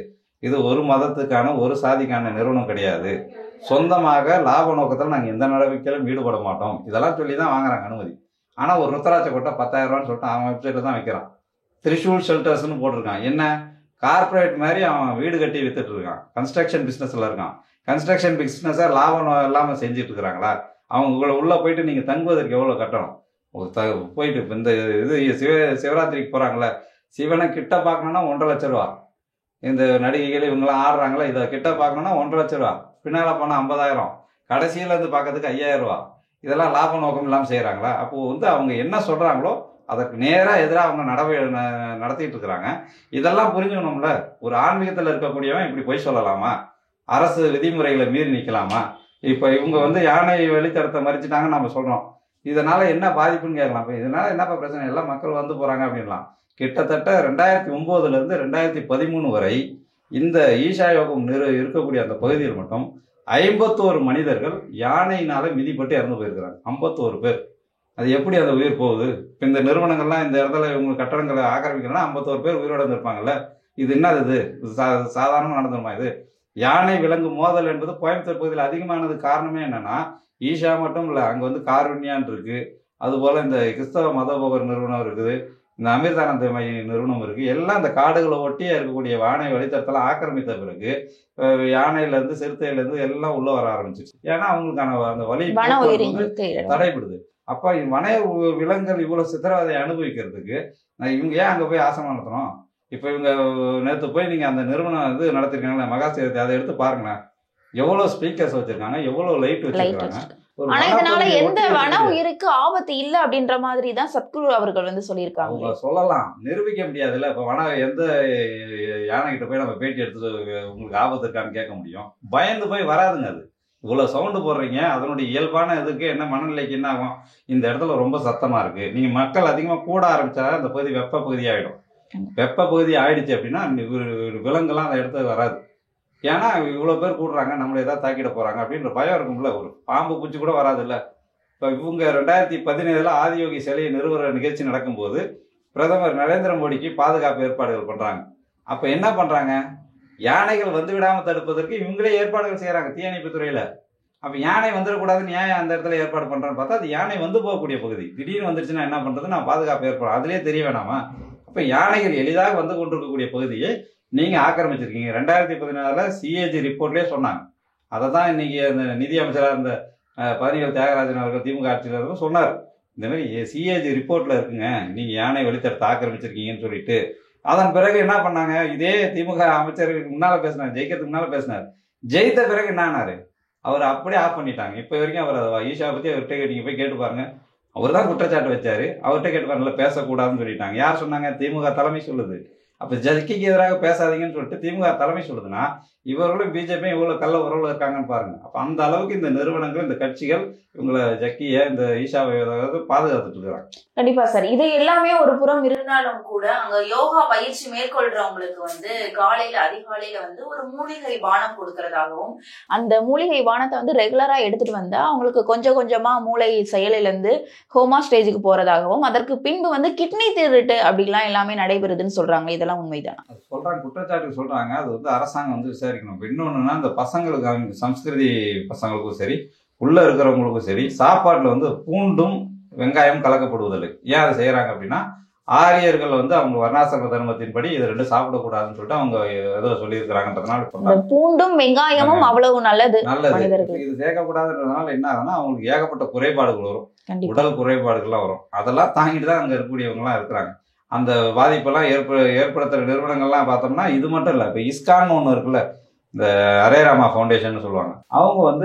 Speaker 2: இது ஒரு மதத்துக்கான ஒரு சாதிக்கான நிறுவனம் கிடையாது, சொந்தமாக லாப நோக்கத்தில் நாங்கள் எந்த நடவடிக்கையிலும் ஈடுபட மாட்டோம், இதெல்லாம் சொல்லி தான் வாங்குறாங்க அனுமதி. ஆனால் ஒரு ருத்ராட்ச கொட்டை 10,000 ரூபான்னு சொல்லிட்டு அவன் வெப்சைட்டில் தான் வைக்கிறான். திரிஷூல் ஷெல்டர்ஸ்னு போட்டிருக்கான். என்ன கார்பரேட் மாதிரி அவன் வீடு கட்டி வித்துட்டு இருக்கான். கன்ஸ்ட்ரக்ஷன் பிஸ்னஸில் இருக்கான். கன்ஸ்ட்ரக்ஷன் பிஸ்னஸை லாபம் இல்லாமல் செஞ்சுட்டு இருக்கிறாங்களா? அவங்க உள்ளே போயிட்டு நீங்கள் தங்குவதற்கு எவ்வளோ கட்டணும்? போயிட்டு இப்போ இந்த இது சிவராத்திரிக்கு போகிறாங்களே, சிவனை கிட்ட பார்க்கணுன்னா 1.5 லட்ச ரூபா. இந்த நடிகைகள் இவங்கெல்லாம் ஆடுறாங்களா, இதை கிட்ட பார்க்கணுன்னா 1.5 லட்ச ரூபா, பின்னால் போனால் 50,000, கடைசியில் இருந்து பார்க்கறதுக்கு 5,000 ரூபா. இதெல்லாம் லாப நோக்கம் இல்லாமல் செய்கிறாங்களா? அப்போது வந்து அவங்க என்ன சொல்கிறாங்களோ அதற்கு நேராக எதிராக அவங்க நடத்திட்டு இருக்கிறாங்க. இதெல்லாம் புரிஞ்சுக்கணும்ல. ஒரு ஆன்மீகத்தில் இருக்கக்கூடியவன் இப்படி பொய் சொல்லலாமா? அரசு விதிமுறைகளை மீறி நிற்கலாமா? இப்போ இவங்க வந்து யானை வெளித்தடத்தை மறிச்சிட்டாங்கன்னு நம்ம சொல்கிறோம், இதனால என்ன பாதிப்புன்னு கேட்கலாம். இப்போ இதனால என்னப்பா பிரச்சனை, எல்லாம் மக்கள் வந்து போகிறாங்க அப்படின்லாம். கிட்டத்தட்ட 2009 2013 வரை இந்த ஈஷா யோகம் இருக்கக்கூடிய அந்த பகுதியில் மட்டும் 51 மனிதர்கள் யானையினால மிதிப்பட்டு இறந்து போயிருக்கிறாங்க. 51 பேர். அது எப்படி அந்த உயிர் போகுது? இப்போ இந்த நிறுவனங்கள்லாம் இந்த இடத்துல இவங்க கட்டடங்களை ஆக்கிரமிக்கிறோன்னா 51 பேர் உயிரோட இருந்திருப்பாங்கல்ல. இது என்னது? இது சாதாரணமாக நடந்துருமா? இது யானை விலங்கு மோதல் என்பது கோயம்புத்தூர் பகுதியில் அதிகமானது காரணமே என்னன்னா, ஈஷா மட்டும் இல்லை, அங்கே வந்து கார்வின்யான் இருக்கு, அதுபோல் இந்த கிறிஸ்தவ மதபோகர் நிறுவனம் இருக்குது, இந்த அமிர்தானந்த நிறுவனம் இருக்கு. எல்லாம் இந்த காடுகளை ஒட்டியே இருக்கக்கூடிய யானை வழித்தடத்தெல்லாம் ஆக்கிரமித்த பிறகு யானையிலேருந்து சிறுத்தையிலேருந்து எல்லாம் உள்ள வர ஆரம்பிச்சிச்சு. ஏன்னா அவங்களுக்கான அந்த வழி தடைபடுது. அப்போ வன விலங்குகள் இவ்வளவு சித்திரவதை அனுபவிக்கிறதுக்கு இவங்க ஏன் அங்கே போய் ஆசனம் நடத்தணும்? இப்போ இவங்க நேற்று போய் நீங்கள் அந்த நிறுவனம் இது நடத்திருக்காங்களே மகாசேவத்தை, அதை எடுத்து பாருங்களேன். எவ்வளவு ஸ்பீக்கர்ஸ் வச்சிருக்காங்க, எவ்வளவு லைட் வச்சிருக்காங்க.
Speaker 1: ஆனா இதனால எந்த வன உயிருக்கு ஆபத்து இல்ல அப்படின்ற மாதிரி தான் சத்குரு அவர்கள் வந்து சொல்லியிருக்காங்க.
Speaker 2: அவங்க சொல்லலாம், நிரூபிக்க முடியாதுல்ல. இப்ப வன எந்த யானை கிட்ட போய் நம்ம பேட்டி எடுத்து உங்களுக்கு ஆபத்து இருக்கான்னு கேட்க முடியும்? பயந்து போய் வராதுங்க. அது இவ்வளவு சவுண்டு போடுறீங்க, அதனுடைய இயல்பான இதுக்கு என்ன மனநிலைக்கு என்ன ஆகும்? இந்த இடத்துல ரொம்ப சத்தமா இருக்கு, நீங்க மக்கள் அதிகமா கூட ஆரம்பிச்சா அந்த பகுதி வெப்ப பகுதி ஆயிடும். வெப்ப பகுதி ஆயிடுச்சு அப்படின்னா விலங்குலாம் அந்த இடத்துல வராது. ஏன்னா இவ்வளோ பேர் கூடுறாங்க, நம்மளை ஏதாவது தாக்கிட போகிறாங்க அப்படின்ற பயம் இருக்கும்ல. ஒரு பாம்பு பூச்சி கூட வராது இல்லை. இப்போ இவங்க 2017 ஆதியோகி சிலையை நிறுவன நிகழ்ச்சி நடக்கும்போது பிரதமர் நரேந்திர மோடிக்கு பாதுகாப்பு ஏற்பாடுகள் பண்ணுறாங்க. அப்போ என்ன பண்ணுறாங்க? யானைகள் வந்து விடாமல் தடுப்பதற்கு இவங்களே ஏற்பாடுகள் செய்கிறாங்க தீயணைப்பு துறையில். அப்போ யானை வந்துடக்கூடாதுன்னு ஏன் அந்த இடத்துல ஏற்பாடு பண்ணுறான்னு பார்த்தா அது யானை வந்து போகக்கூடிய பகுதி. திடீர்னு வந்துருச்சுன்னா என்ன பண்ணுறது? நான் பாதுகாப்பு ஏற்பாடு அதுலேயே தெரிய வேணாமா? அப்போ யானைகள் எளிதாக வந்து கொண்டிருக்கக்கூடிய பகுதியை நீங்க ஆக்கிரமிச்சிருக்கீங்க. 2014 சிஏஜி ரிப்போர்ட்லயே சொன்னாங்க. அதை தான் இன்னைக்கு அந்த நிதி அமைச்சராக இருந்த பழனிவேல் தியாகராஜன் அவர்கள் திமுக ஆட்சியாளர்கள் சொன்னார். இந்த மாதிரி சிஏஜி ரிப்போர்ட்ல இருக்குங்க, நீங்க யானை வெளித்தடத்தை ஆக்கிரமிச்சிருக்கீங்கன்னு சொல்லிட்டு. அதன் பிறகு என்ன பண்ணாங்க? இதே திமுக அமைச்சருக்கு முன்னால பேசினார், ஜெயிக்கிறதுக்கு முன்னால பேசினார். ஜெயித்த பிறகு என்ன ஆனாரு? அவர் அப்படியே ஆஃப் பண்ணிட்டாங்க. இப்போ வரைக்கும் அவர் ஈஷா பற்றி அவர்கிட்ட நீங்கள் போய் கேட்டு பாருங்க. அவர் தான் குற்றச்சாட்டு வச்சாரு. அவர்கிட்ட கேட்டு பாருங்கள, பேசக்கூடாதுன்னு சொல்லிட்டாங்க. யார் சொன்னாங்க? திமுக தலைமை சொல்லுது. அப்போ ஜக்கிக்கு எதிராக பேசாதீங்கன்னு சொல்லிட்டு திமுக தலைமை சொல்லுதுன்னா இவர்களும் பிஜேபியும் இவ்வளோ கள்ள உறவுல இருக்காங்கன்னு பாருங்க. அப்போ அந்த அளவுக்கு இந்த நிறுவனங்கள், இந்த கட்சிகள் இவங்களை ஜக்கியை, இந்த ஈஷாவை பாதுகாத்துட்டு இருக்கிறாங்க.
Speaker 1: கண்டிப்பா சார். இது எல்லாமே ஒரு புறம் இருந்தாலும் கூட அங்க யோகா பயிற்சி மேற்கொள்றவங்களுக்கு காலையில அதிகாலையில ஒரு மூலிகை பானம் கொடுக்கறதாகவும், அந்த மூலிகை பானத்தை ரெகுலரா எடுத்துட்டு வந்தா அவங்களுக்கு கொஞ்சம் கொஞ்சமா மூளை செயலிலிருந்து ஹோமா ஸ்டேஜுக்கு போறதாகவும், அதற்கு பின்பு கிட்னி திருட்டு அப்படிலாம் எல்லாமே நடைபெறுதுன்னு சொல்றாங்க. இதெல்லாம் உண்மைதான்?
Speaker 2: அது சொல்றாங்க, குற்றச்சாட்டு சொல்றாங்க. அது அரசாங்கம் விசாரிக்கணும். இன்னொன்னுன்னா, இந்த பசங்களுக்கு, சம்ஸ்கிருதி பசங்களுக்கும் சரி, உள்ள இருக்கிறவங்களுக்கும் சரி, சாப்பாட்டுல பூண்டும் வெங்காயம் கலக்கப்படுவதில்லை. ஏன் அதை செய்யறாங்க அப்படின்னா, ஆரியர்கள் அவங்க வர்ணாசிரம தர்மத்தின்படி இது ரெண்டும் சாப்பிடக்கூடாதுன்னு சொல்லிட்டு அவங்க ஏதோ சொல்லியிருக்கிறாங்கன்றதுனால
Speaker 1: பூண்டும் வெங்காயமும் அவ்வளவு நல்லது.
Speaker 2: இது சேர்க்கக்கூடாதுன்றதுனால என்ன ஆகுதுன்னா, அவங்களுக்கு ஏகப்பட்ட குறைபாடுகள் வரும், உடல் குறைபாடுகள்லாம் வரும். அதெல்லாம் தாங்கிட்டு தான் அங்க இருக்கக்கூடியவங்க எல்லாம் இருக்கிறாங்க. அந்த பாதிப்பெல்லாம் ஏற்படுத்துற நிறுவனங்கள்லாம் பார்த்தோம்னா இது மட்டும் இல்லை. இப்போ இஸ்கான் ஒன்று இருக்குல்ல, இந்த ஹரே ராமா ஃபவுண்டேஷன் சொல்லுவாங்க. அவங்க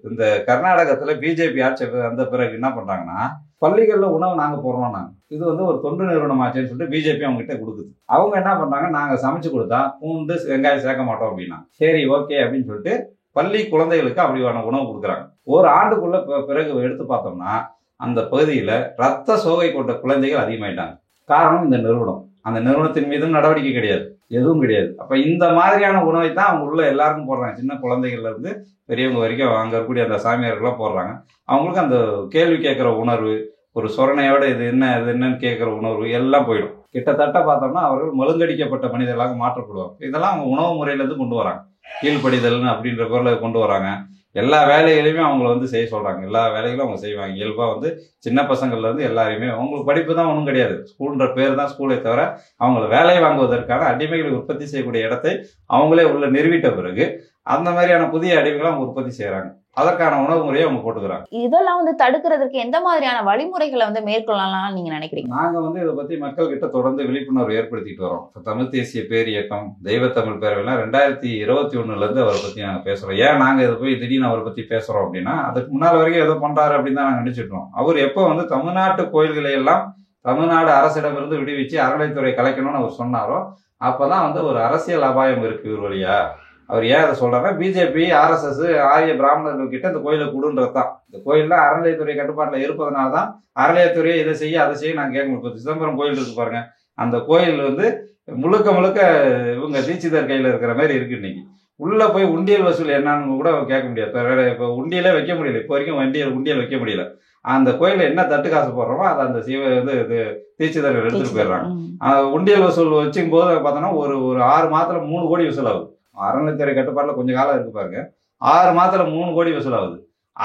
Speaker 2: இந்த கர்நாடகத்தில் பிஜேபி ஆட்சி அந்த பிறகு என்ன பண்ணுறாங்கன்னா, பள்ளிகளில் உணவு நாங்கள் போடுறோம். நாங்கள் இது ஒரு தொண்டு நிறுவனம் ஆச்சுன்னு சொல்லிட்டு பிஜேபி அவங்ககிட்ட கொடுக்குது. அவங்க என்ன பண்ணுறாங்க, நாங்கள் சமைச்சு கொடுத்தா பூண்டு வெங்காயம் சேர்க்க மாட்டோம் அப்படின்னா, சரி ஓகே அப்படின்னு சொல்லிட்டு பள்ளி குழந்தைகளுக்கு அப்படியான உணவு கொடுக்குறாங்க. ஒரு ஆண்டுக்குள்ள பிறகு எடுத்து பார்த்தோம்னா அந்த பகுதியில் ரத்த சோகை கொண்ட குழந்தைகள் அதிகமாயிட்டாங்க. காரணம் இந்த நிறுவனம். அந்த நிறுவனத்தின் மீதும் நடவடிக்கை கிடையாது, எதுவும் கிடையாது. அப்ப இந்த மாதிரியான உணவை தான் அவங்க உள்ள எல்லாருக்கும் போடுறாங்க. சின்ன குழந்தைகள்ல இருந்து பெரியவங்க வரைக்கும் அங்க இருக்கக்கூடிய அந்த சாமியார்கள்லாம் போடுறாங்க. அவங்களுக்கு அந்த கேள்வி கேட்கிற உணர்வு, ஒரு சொரணையோட இது என்னன்னு கேட்கிற உணர்வு எல்லாம் போயிடும். கிட்டத்தட்ட பார்த்தோம்னா அவர்கள் மழுங்கடிக்கப்பட்ட மனிதர்களாக மாற்றப்படுவாங்க. இதெல்லாம் அவங்க உணவு முறையில இருந்து கொண்டு வராங்க. கீழ்ப்படிதல்னு அப்படின்ற பொருளை கொண்டு வராங்க. எல்லா வேலைகளையுமே அவங்கள செய்ய சொல்றாங்க. எல்லா வேலைகளும் அவங்க செய்வாங்க. இயல்பா சின்ன பசங்கள்ல இருந்து எல்லாருமே அவங்களுக்கு படிப்பு தான் ஒன்றும் கிடையாது. ஸ்கூல்ன்ற பேர் தான் ஸ்கூலை தவிர அவங்கள வேலை வாங்குவதற்கான அடிமைகளை உற்பத்தி செய்யக்கூடிய இடத்தை அவங்களே உள்ள நிறுவிட்ட பிறகு அந்த மாதிரியான புதிய அடிமைகளை அவங்க உற்பத்தி செய்யறாங்க. அதற்கான உணவு முறையை அவங்க போட்டுக்கிறாங்க.
Speaker 1: இதெல்லாம் தடுக்கிறதுக்கு எந்த மாதிரியான வழிமுறைகளை மேற்கொள்ளலாம் நீங்க நினைக்கிறீங்க?
Speaker 2: நாங்க இதை பத்தி மக்கள் கிட்ட தொடர்ந்து விழிப்புணர்வு ஏற்படுத்திட்டு வரோம். தமிழ் தேசிய பேரியக்கம், தெய்வ தமிழ் பேரவைலாம் 2021 இருந்து அவரை பத்தி நாங்க பேசுறோம். ஏன் நாங்க இதை போய் திடீர்னு அவரை பத்தி பேசுறோம் அப்படின்னா, அதுக்கு முன்னால் வரைக்கும் ஏதோ பண்றாரு அப்படின்னு தான் நாங்க நினைச்சிட்டோம். அவர் எப்போ தமிழ்நாட்டு கோயில்களை எல்லாம் தமிழ்நாடு அரசிடமிருந்து விடுவிச்சு அறநிலைத்துறை கலைக்கணும்னு அவர் சொன்னாரோ அப்பதான் ஒரு அரசியல் அபாயம் இருக்கு இவர் வழியா. அவர் ஏன் அதை சொல்றாருன்னா, பிஜேபி, RSS, ஆரிய பிராமணர்கள் கிட்ட இந்த கோயிலை கொடுன்றது தான். இந்த கோயில்ல அறநிலையத்துறை கட்டுப்பாட்டில் இருப்பதனால தான் அறநிலையத்துறையை இதை செய்ய அதை செய்ய நாங்கள் கேட்க முடியும். இப்போ சிதம்பரம் கோயில் இருக்கு பாருங்க, அந்த கோயில் முழுக்க முழுக்க இவங்க தீட்சிதர் கையில் இருக்கிற மாதிரி இருக்கு. இன்னைக்கு உள்ள போய் உண்டியல் வசூல் என்னன்னு கூட கேட்க முடியாது. இப்போ உண்டியலே வைக்க முடியல. இப்போ வரைக்கும் உண்டியல் வைக்க முடியல. அந்த கோயில என்ன தட்டு காசு போடுறோமோ அதை அந்த தீட்சிதர்கள் எடுத்துட்டு போயிடுறாங்க. உண்டியல் வசூல் வச்சுக்கும் போது பார்த்தோன்னா ஒரு 6 மாதத்துல 3 கோடி வசூல் ஆகுது. அறநிலைத்துறை கட்டுப்பாட்டில் கொஞ்சம் காலம் இருக்கு பாருங்க, 6 மாதத்துல 3 கோடி வசூல் ஆகுது.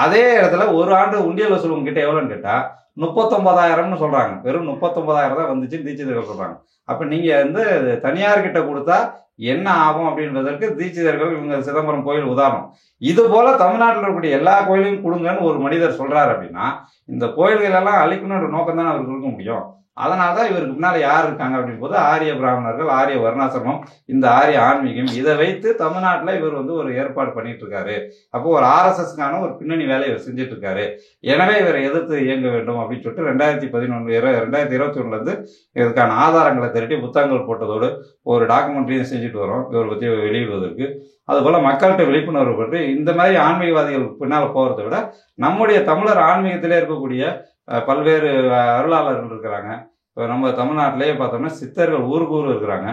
Speaker 2: அதே இடத்துல ஒரு ஆண்டு உண்டியல் வசூல் உங்ககிட்ட எவ்வளோன்னு கேட்டா 39,000 சொல்றாங்க. வெறும் 39,000 தான் வந்துச்சு தீட்சிதர்கள் சொல்றாங்க. அப்ப நீங்க தனியார்கிட்ட கொடுத்தா என்ன ஆகும் அப்படின்றதற்கு தீட்சிதர்கள் இவங்க சிதம்பரம் கோயில் உதாரணம். இது போல தமிழ்நாட்டில் இருக்கக்கூடிய எல்லா கோயிலையும் கொடுங்கன்னு ஒரு மனிதர் சொல்றாரு அப்படின்னா, இந்த கோயில்கள் எல்லாம் அழிக்கணுன்ற நோக்கம் தான் அவருக்கு இருக்க முடியும். அதனாலதான் இவருக்கு முன்னால யார் இருக்காங்க அப்படின்னு போது ஆரிய பிராமணர்கள், ஆரிய வர்ணாசிரமம், இந்த ஆரிய ஆன்மீகம், இதை வைத்து தமிழ்நாட்டுல இவர் ஒரு ஏற்பாடு பண்ணிட்டு இருக்காரு. அப்போ ஒரு RSSக்கான ஒரு பின்னணி வேலையை இவர் செஞ்சுட்டு இருக்காரு. எனவே இவரை எதிர்த்து இயங்க வேண்டும் அப்படின்னு சொல்லிட்டு 2021 இருந்து இதற்கான ஆதாரங்களை திரட்டி புத்தகங்கள் போட்டதோடு ஒரு டாக்குமெண்ட்ரியும் செஞ்சுட்டு வரோம் இவரை பற்றி வெளியிடுவதற்கு. அதுபோல மக்கள்கிட்ட விழிப்புணர்வு பற்றி இந்த மாதிரி ஆன்மீகவாதிகள் பின்னால போறதை விட நம்முடைய தமிழர் ஆன்மீகத்திலே இருக்கக்கூடிய பல்வேறு அருளாளர்கள் இருக்கிறாங்க. இப்போ நம்ம தமிழ்நாட்டிலேயே பார்த்தோம்னா சித்தர்கள் ஊருக்கு ஊர் இருக்கிறாங்க.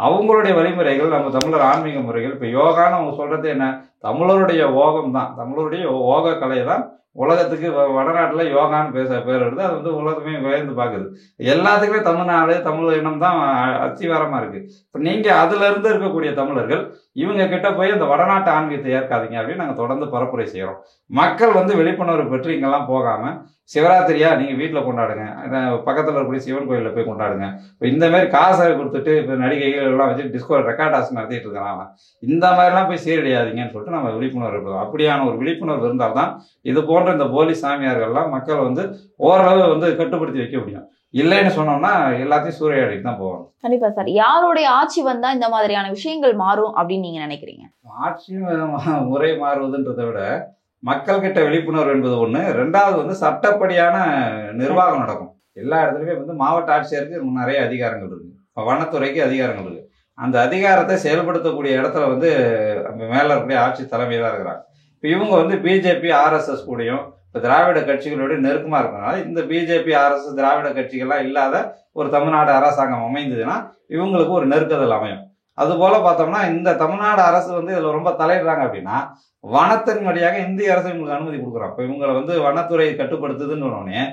Speaker 2: அவங்களுடைய வழிமுறைகள், நம்ம தமிழர் ஆன்மீக முறைகள், இப்போ யோகான்னு அவங்க சொல்றது என்ன, தமிழருடைய ஓகம் தான், தமிழருடைய ஓக கலையை தான் உலகத்துக்கு வடநாட்டில் யோகான்னு பேர் எடுத்து அது உலகமே வியந்து பார்க்குது. எல்லாத்துக்குமே தமிழ்நாடு, தமிழ் இனம் தான் அத்திவாரமாக இருக்குது. இப்போ நீங்கள் அதுல இருந்து இருக்கக்கூடிய தமிழர்கள் இவங்க கிட்ட போய் அந்த வடநாட்டு ஆன்மீகத்தை ஏற்காதீங்க அப்படின்னு நாங்கள் தொடர்ந்து பரப்புரை செய்கிறோம். மக்கள் விழிப்புணர்வு பெற்று இங்கெல்லாம் போகாமல் சிவராத்திரியா நீங்கள் வீட்டில் கொண்டாடுங்க, பக்கத்தில் இருக்கக்கூடிய சிவன் கோயிலில் போய் கொண்டாடுங்க. இப்போ இந்த மாதிரி காசை கொடுத்துட்டு இப்போ நடிகைகள் எல்லாம் வச்சு டிஸ்கோ ரெக்கார்டாஸ் நடத்திட்டு இருக்கிறாங்க. இந்த மாதிரிலாம் போய் சீரடையாதீங்கன்னு சொல்லிட்டு நம்ம விழிப்புணர்வு இருக்கோம். அப்படியான ஒரு விழிப்புணர்வு இருந்தால்தான் இது போன்ற போன்ற இந்த போலி சாமியார்கள்லாம் மக்கள் வந்து ஓரளவு வந்து கட்டுப்படுத்தி வைக்க முடியும். இல்லைன்னு சொன்னோம்னா எல்லாத்தையும் சூறையாடிட்டு தான் போவாங்க.
Speaker 1: கண்டிப்பா சார். யாருடைய ஆட்சி வந்தா இந்த மாதிரியான விஷயங்கள் மாறும் அப்படின்னு நீங்க நினைக்கிறீங்க?
Speaker 2: ஆட்சி முறை மாறுவதுன்றதை விட மக்கள் கிட்ட விழிப்புணர்வு என்பது ஒண்ணு. ரெண்டாவது வந்து சட்டப்படியான நிர்வாகம் நடக்கும். எல்லா இடத்துலயுமே வந்து மாவட்ட ஆட்சியருக்கு நிறைய அதிகாரங்கள் இருக்கு, வனத்துறைக்கு அதிகாரங்கள் இருக்கு. அந்த அதிகாரத்தை செயல்படுத்தக்கூடிய இடத்துல வந்து மேல இருக்கக்கூடிய ஆட்சி தலைமையில தான் இருக்கிறாங்க. இப்போ இவங்க வந்து பிஜேபி ஆர்எஸ்எஸ் கூடயும் திராவிட கட்சிகளோட நெருக்கமா இருக்கனால இந்த பிஜேபி ஆர்எஸ்எஸ் திராவிட கட்சிகள்லாம் இல்லாத ஒரு தமிழ்நாடு அரசாங்கம் அமைந்ததுன்னா இவங்களுக்கு ஒரு நெருக்குதல் அமையும். அது போல பார்த்தோம்னா இந்த தமிழ்நாடு அரசு வந்து இதுல ரொம்ப தலையிடுறாங்க அப்படின்னா வனத்தின் வழியாக இந்திய அரசு இவங்களுக்கு அனுமதி கொடுக்குறோம். இப்போ இவங்களை வந்து வனத்துறை கட்டுப்படுத்துதுன்னு உடனே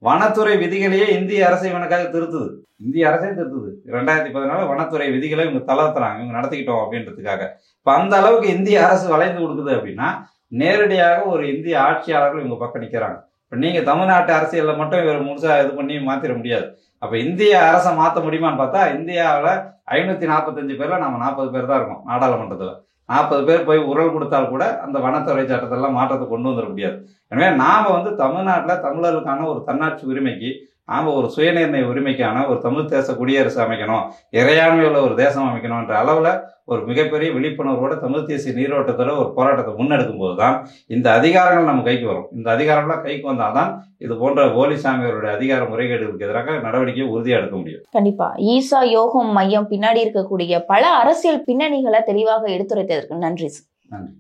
Speaker 2: வனத்துறை விதிகளையே இந்திய அரசு இவனுக்காக திருத்துது. இந்திய அரசே திருத்துது. 2014 வனத்துறை விதிகளை இவங்க தளர்த்துறாங்க, இவங்க நடத்திக்கிட்டோம் அப்படின்றதுக்காக. இப்போ அந்த அளவுக்கு இந்திய அரசு வளைந்து கொடுக்குது அப்படின்னா நேரடியாக ஒரு இந்திய ஆட்சியாளர்கள் இவங்க பக்கம் நிற்கிறாங்க. இப்போ நீங்க தமிழ்நாட்டு அரசியலில் மட்டும் இவர் முழுசா இது பண்ணி மாத்திர முடியாது. அப்போ இந்திய அரசை மாற்ற முடியுமான்னு பார்த்தா இந்தியாவில் 545 பேர்ல நம்ம 40 பேர் தான் இருக்கோம். நாடாளுமன்றத்தில் 40 பேர் போய் குரல் கொடுத்தால் கூட அந்த வனத்துறை சட்டத்தெல்லாம் மாற்றத்தை கொண்டு வந்துட முடியாது. எனவே நாம வந்து தமிழ்நாட்டில் தமிழர்களுக்கான ஒரு தன்னாட்சி உரிமைக்கு, நாம ஒரு சுயநிர்ணய உரிமைக்கான ஒரு தமிழ் தேச குடியரசு அமைக்கணும், இறையாண்மை உள்ள ஒரு தேசம் அமைக்கணும்ன்ற அளவுல ஒரு மிகப்பெரிய விழிப்புணர்வோட தமிழ் தேசிய நீரோட்டத்தோட ஒரு போராட்டத்தை முன்னெடுக்கும் போதுதான் இந்த அதிகாரங்கள் நம்ம கைக்கு வரும். இந்த அதிகாரம்லாம் கைக்கு வந்தால்தான் இது போன்ற போலி சாமியாருடைய அதிகார முறைகேடுகளுக்கு எதிராக நடவடிக்கையை உறுதியா எடுக்க முடியும்.
Speaker 1: கண்டிப்பா. ஈசா யோகம் மையம் பின்னாடி இருக்கக்கூடிய பல அரசியல் பின்னணிகளை தெளிவாக எடுத்துரைத்ததற்கு நன்றி.
Speaker 2: நன்றி.